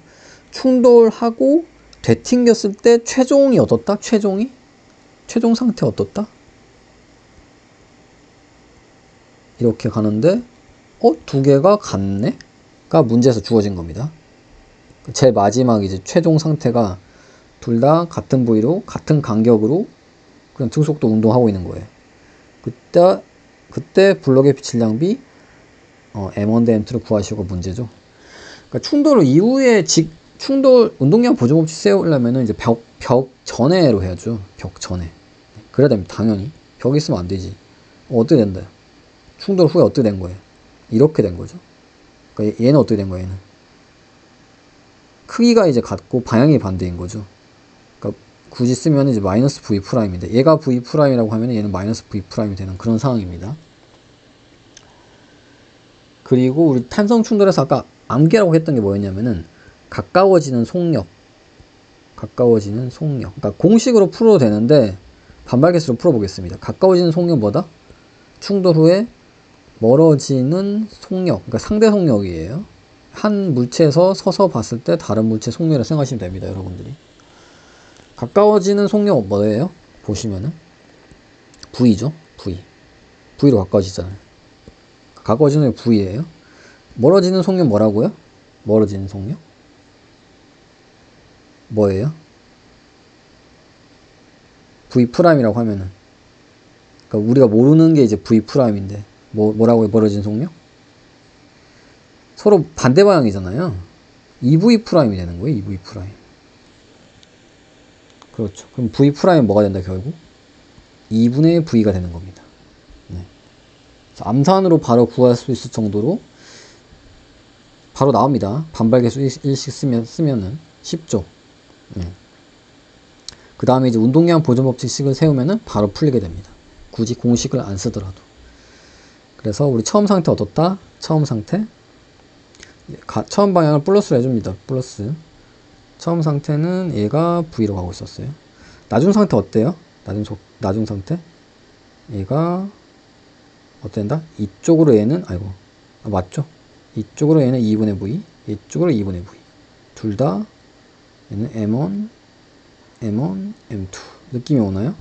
S1: 충돌하고 되튕겼을 때 최종이 어떻다? 최종 상태 어떻다? 이렇게 가는데 두 개가 같네? 가 문제에서 주어진 겁니다. 제일 마지막 이제 최종 상태가 둘 다 같은 부위로 같은 간격으로 그냥 등속도 운동하고 있는 거예요. 그때 블록의 질량비 M1 대 M2를 구하시고 문제죠. 그러니까 충돌 이후에 충돌 운동량 보조 법칙 세우려면은 이제 벽 전에로 해야죠. 벽 전에. 그래야 됩니다. 당연히. 벽이 있으면 안 되지. 어떻게 된다? 충돌 후에 어떻게 된 거예요? 이렇게 된 거죠. 그러니까 얘는 어떻게 된 거예요? 얘는 크기가 이제 같고 방향이 반대인 거죠. 그러니까 굳이 쓰면 이제 마이너스 V 프라임인데 얘가 V 프라임이라고 하면 얘는 마이너스 V 프라임이 되는 그런 상황입니다. 그리고 우리 탄성 충돌에서 아까 암계라고 했던 게 뭐였냐면은 가까워지는 속력. 그러니까 공식으로 풀어도 되는데 반발 개수로 풀어보겠습니다. 가까워지는 속력 뭐다? 충돌 후에 멀어지는 속력. 그러니까 상대 속력이에요. 한 물체에서 서서 봤을 때 다른 물체 속력을 생각하시면 됩니다. 여러분들이. 가까워지는 속력 뭐예요? 보시면은 V죠. V로 가까워지잖아요. 가까워지는 게 V예요. 멀어지는 속력 뭐라고요? 멀어지는 속력? 뭐예요? V'이라고 하면은 그러니까 우리가 모르는 게 이제 V'인데 뭐라고요? 멀어지는 속력? 서로 반대 방향이잖아요. 2V'이 되는 거예요. 2V'. 그렇죠. 그럼 V' 뭐가 된다 결국? 2분의 V가 되는 겁니다. 네. 암산으로 바로 구할 수 있을 정도로 바로 나옵니다. 반발계수 1씩 쓰면은 쉽죠. 네. 그 다음에 이제 운동량 보존 법칙식을 세우면은 바로 풀리게 됩니다. 굳이 공식을 안 쓰더라도. 그래서 우리 처음 상태 어떻다? 처음 상태 처음 방향을 플러스로 해줍니다. 플러스. 처음 상태는 얘가 V로 가고 있었어요. 나중 상태 어때요? 나중 상태 얘가 어떻게 된다? 이쪽으로 얘는 맞죠? 이쪽으로 얘는 2분의 V, 이쪽으로 2분의 V. 둘 다 얘는 M1, M2 느낌이 오나요?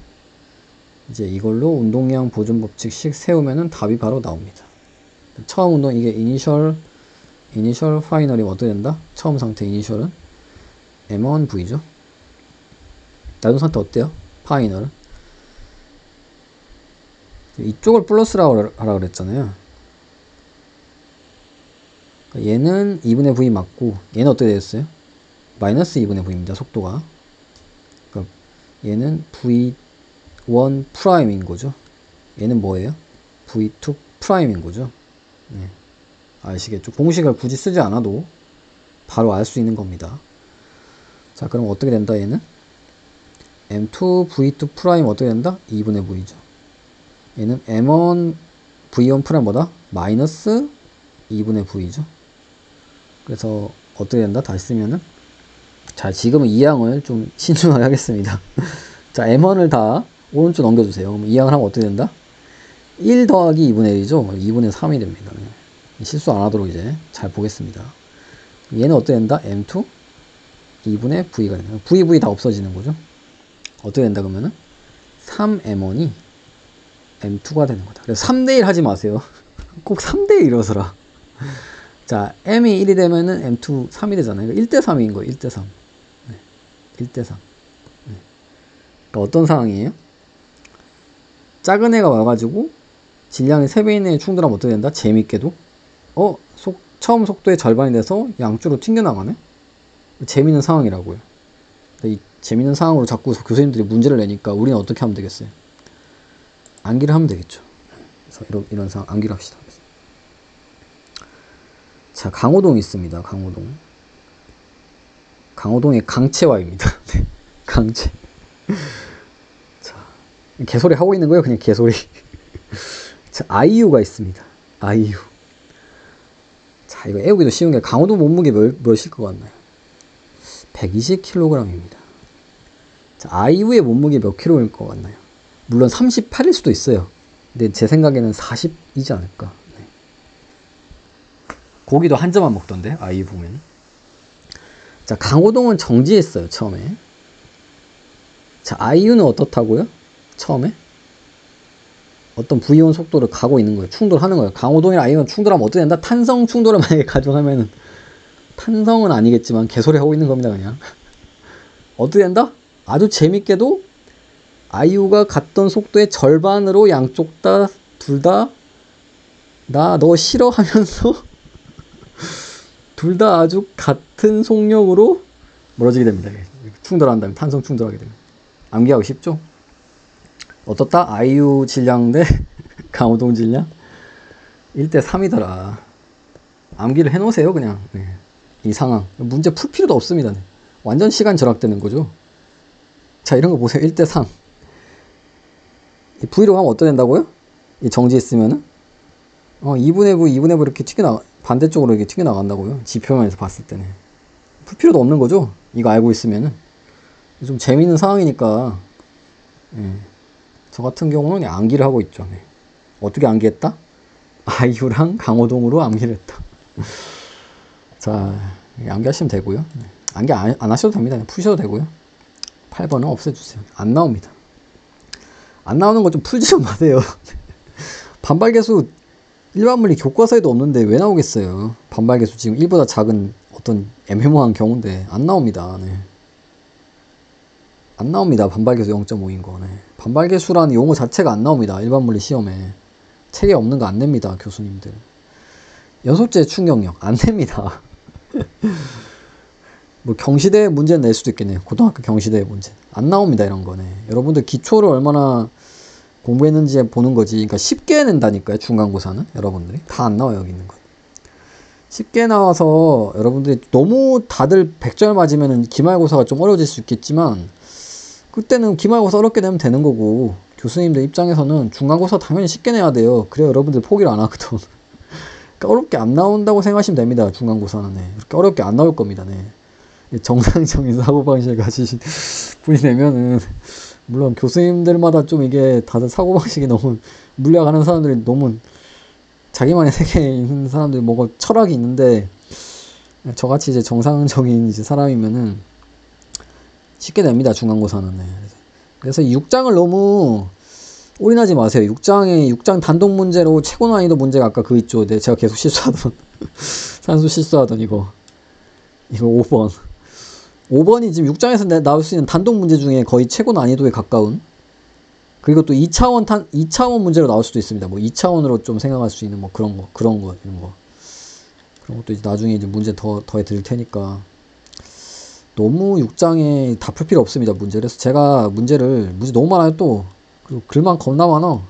S1: 이제 이걸로 운동량 보존 법칙식 세우면은 답이 바로 나옵니다. 처음 운동 이게 이니셜 파이널이 어떻게 된다? 처음 상태 이니셜은 M1 V죠. 나중 상태 어때요? 파이널은 이쪽을 플러스라고 하라 그랬잖아요. 그러니까 얘는 2분의 V 맞고 얘는 어떻게 되었어요? 마이너스 2분의 V입니다. 속도가. 그러니까 얘는 V1 프라임인 거죠. 얘는 뭐예요? V2 프라임인 거죠. 네. 아시겠죠? 공식을 굳이 쓰지 않아도 바로 알 수 있는 겁니다. 자, 그럼 어떻게 된다 얘는? M2 V2 프라임 어떻게 된다? 2분의 V죠. 얘는 M1 V1 프라임 뭐다? 마이너스 2분의 V죠. 그래서 어떻게 된다? 다시 쓰면은 자, 지금은 이항을 좀 신중하게 하겠습니다. 자, M1을 다 오른쪽 넘겨주세요. 그럼 이항을 하면 어떻게 된다? 1 더하기 2분의 1이죠. 2분의 3이 됩니다. 실수 안 하도록 이제 잘 보겠습니다. 얘는 어떻게 된다? M2 2분의 V가 된다. V 다 없어지는 거죠. 어떻게 된다 그러면은 3M1이 M2가 되는 거다. 그래서 3대1 하지 마세요. 꼭 3대1 이러서라. 자, M이 1이 되면은 M2 3이 되잖아요. 1대3인 거예요. 1대3. 네. 1대3. 네. 그러니까 어떤 상황이에요? 작은 애가 와가지고 질량이 3배 이내에 충돌하면 어떻게 된다? 재밌게도 처음 속도의 절반이 돼서 양쪽으로 튕겨나가네? 재밌는 상황이라고요. 이 재밌는 상황으로 자꾸 교수님들이 문제를 내니까 우리는 어떻게 하면 되겠어요? 암기를 하면 되겠죠. 그래서 이런 상황 암기를 합시다. 자, 강호동이 있습니다. 강호동의 강채화입니다. 네, 강채. 자, 개소리 하고 있는 거예요. 그냥 개소리. 자, 아이유가 있습니다. 아이유. 자, 이거 애우기도 쉬운 게 강호동 몸무게 몇일 것 같나요? 120kg입니다. 자, 아이유의 몸무게 몇 킬로일 것 같나요? 물론 38일 수도 있어요. 근데 제 생각에는 40이지 않을까. 네. 고기도 한 점만 먹던데, 아이유 보면. 자, 강호동은 정지했어요, 처음에. 자, 아이유는 어떻다고요? 처음에? 어떤 V1 속도를 가고 있는 거예요. 충돌하는 거예요. 강호동이랑 아이유는 충돌하면 어떻게 된다? 탄성 충돌을 만약에 가정하면은, 탄성은 아니겠지만 개소리 하고 있는 겁니다, 그냥. 어떻게 된다? 아주 재밌게도 아이유가 갔던 속도의 절반으로 양쪽 둘 다 나 너 싫어 하면서 둘 다 아주 같은 속력으로 멀어지게 됩니다. 충돌한 다음에 탄성 충돌하게 됩니다. 암기하기 쉽죠? 어떻다? 아이유 질량 대 강호동 질량 1대3이더라. 암기를 해놓으세요 그냥. 네. 이 상황 문제 풀 필요도 없습니다. 네. 완전 시간 절약되는 거죠. 자, 이런 거 보세요. 1대3 V로 가면 어떻게 된다고요? 이 정지했으면은 2분의 V, 2분의 V 이렇게 반대쪽으로 이렇게 튀겨나간다고요. 지표면에서 봤을 때는. 풀 필요도 없는 거죠. 이거 알고 있으면은. 좀 재밌는 상황이니까. 예. 저 같은 경우는 암기를 하고 있죠. 네. 어떻게 암기했다? 아이유랑 강호동으로 암기를 했다. 자, 암기하시면 되고요. 네. 암기 안 하셔도 됩니다. 그냥 푸셔도 되고요. 8번은 없애주세요. 안 나옵니다. 안 나오는 거 좀 풀지 좀 마세요. 반발계수 일반물리 교과서에도 없는데 왜 나오겠어요. 반발계수 지금 1보다 작은 어떤 애매모호한 경우인데 안 나옵니다. 네. 안 나옵니다. 반발계수 0.5인 거. 네. 반발계수라는 용어 자체가 안 나옵니다. 일반물리 시험에. 책에 없는 거 안 냅니다. 교수님들. 연속제 충격력 안 냅니다. 뭐 경시대 문제는 낼 수도 있겠네요. 고등학교 경시대 문제. 안 나옵니다. 이런 거네. 여러분들 기초를 얼마나 공부했는지 보는 거지. 그러니까 쉽게 낸다니까요. 중간고사는. 여러분들이. 다 안 나와요. 여기 있는 거. 쉽게 나와서 여러분들이 너무 다들 100점 맞으면 기말고사가 좀 어려워질 수 있겠지만 그때는 기말고사 어렵게 내면 되는 거고 교수님들 입장에서는 중간고사 당연히 쉽게 내야 돼요. 그래야 여러분들 포기를 안 하거든. 그러니까 어렵게 안 나온다고 생각하시면 됩니다. 중간고사는. 네. 그렇게 어렵게 안 나올 겁니다. 네. 정상적인 사고방식을 가지신 분이 되면은 물론 교수님들마다 좀 이게 다들 사고방식이 너무 물려가는 사람들이 너무 자기만의 세계에 있는 사람들이 뭐가 철학이 있는데 저같이 이제 정상적인 이제 사람이면은 쉽게 됩니다. 중간고사는. 네. 그래서 6장을 너무 올인하지 마세요. 6장 단독 문제로 최고 난이도 문제가 아까 그 있죠. 네, 제가 계속 실수하던 산수 실수하던 이거 5번. 5번이 지금 6장에서 나올 수 있는 단독 문제 중에 거의 최고 난이도에 가까운. 그리고 또 2차원 문제로 나올 수도 있습니다. 뭐 2차원으로 좀 생각할 수 있는 뭐 그런 거, 이런 거. 그런 것도 이제 나중에 이제 문제 더해 드릴 테니까. 너무 6장에 다 풀 필요 없습니다. 문제. 그래서 제가 문제 너무 많아요 또. 그리고 글만 겁나 많아.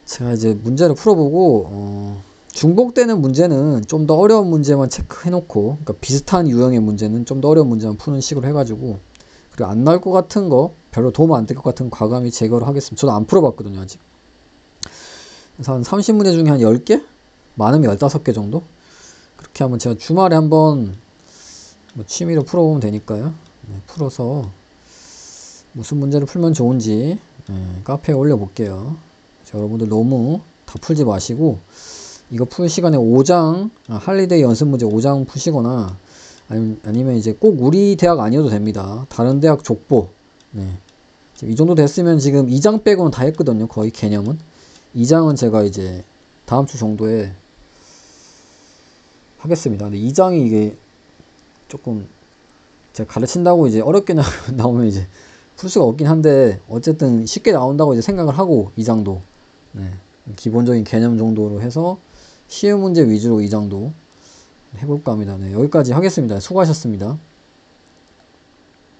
S1: 제가 이제 문제를 풀어보고, 중복되는 문제는 좀 더 어려운 문제만 체크해놓고, 그러니까 비슷한 유형의 문제는 좀 더 어려운 문제만 푸는 식으로 해가지고, 그리고 안 나올 것 같은 거, 별로 도움 안 될 것 같은 거 과감히 제거를 하겠습니다. 저도 안 풀어봤거든요, 아직. 그래서 한 30문제 중에 한 10개? 많으면 15개 정도? 그렇게 하면 제가 주말에 한번 뭐 취미로 풀어보면 되니까요. 네, 풀어서 무슨 문제를 풀면 좋은지 카페에 올려볼게요. 여러분들 너무 다 풀지 마시고 이거 풀 시간에 5장 할리데이 연습 문제 5장 푸시거나 아니면 이제 꼭 우리 대학 아니어도 됩니다. 다른 대학 족보 지금 이 정도 됐으면 지금 2장 빼고는 다 했거든요. 거의 개념은. 2장은 제가 이제 다음 주 정도에 하겠습니다. 근데 2장이 이게 조금 제가 가르친다고 이제 어렵게 나오면 이제 풀 수가 없긴 한데, 어쨌든 쉽게 나온다고 이제 생각을 하고 2장도 네, 기본적인 개념 정도로 해서 쉬운 문제 위주로 2장도 해볼까 합니다. 네, 여기까지 하겠습니다. 수고하셨습니다.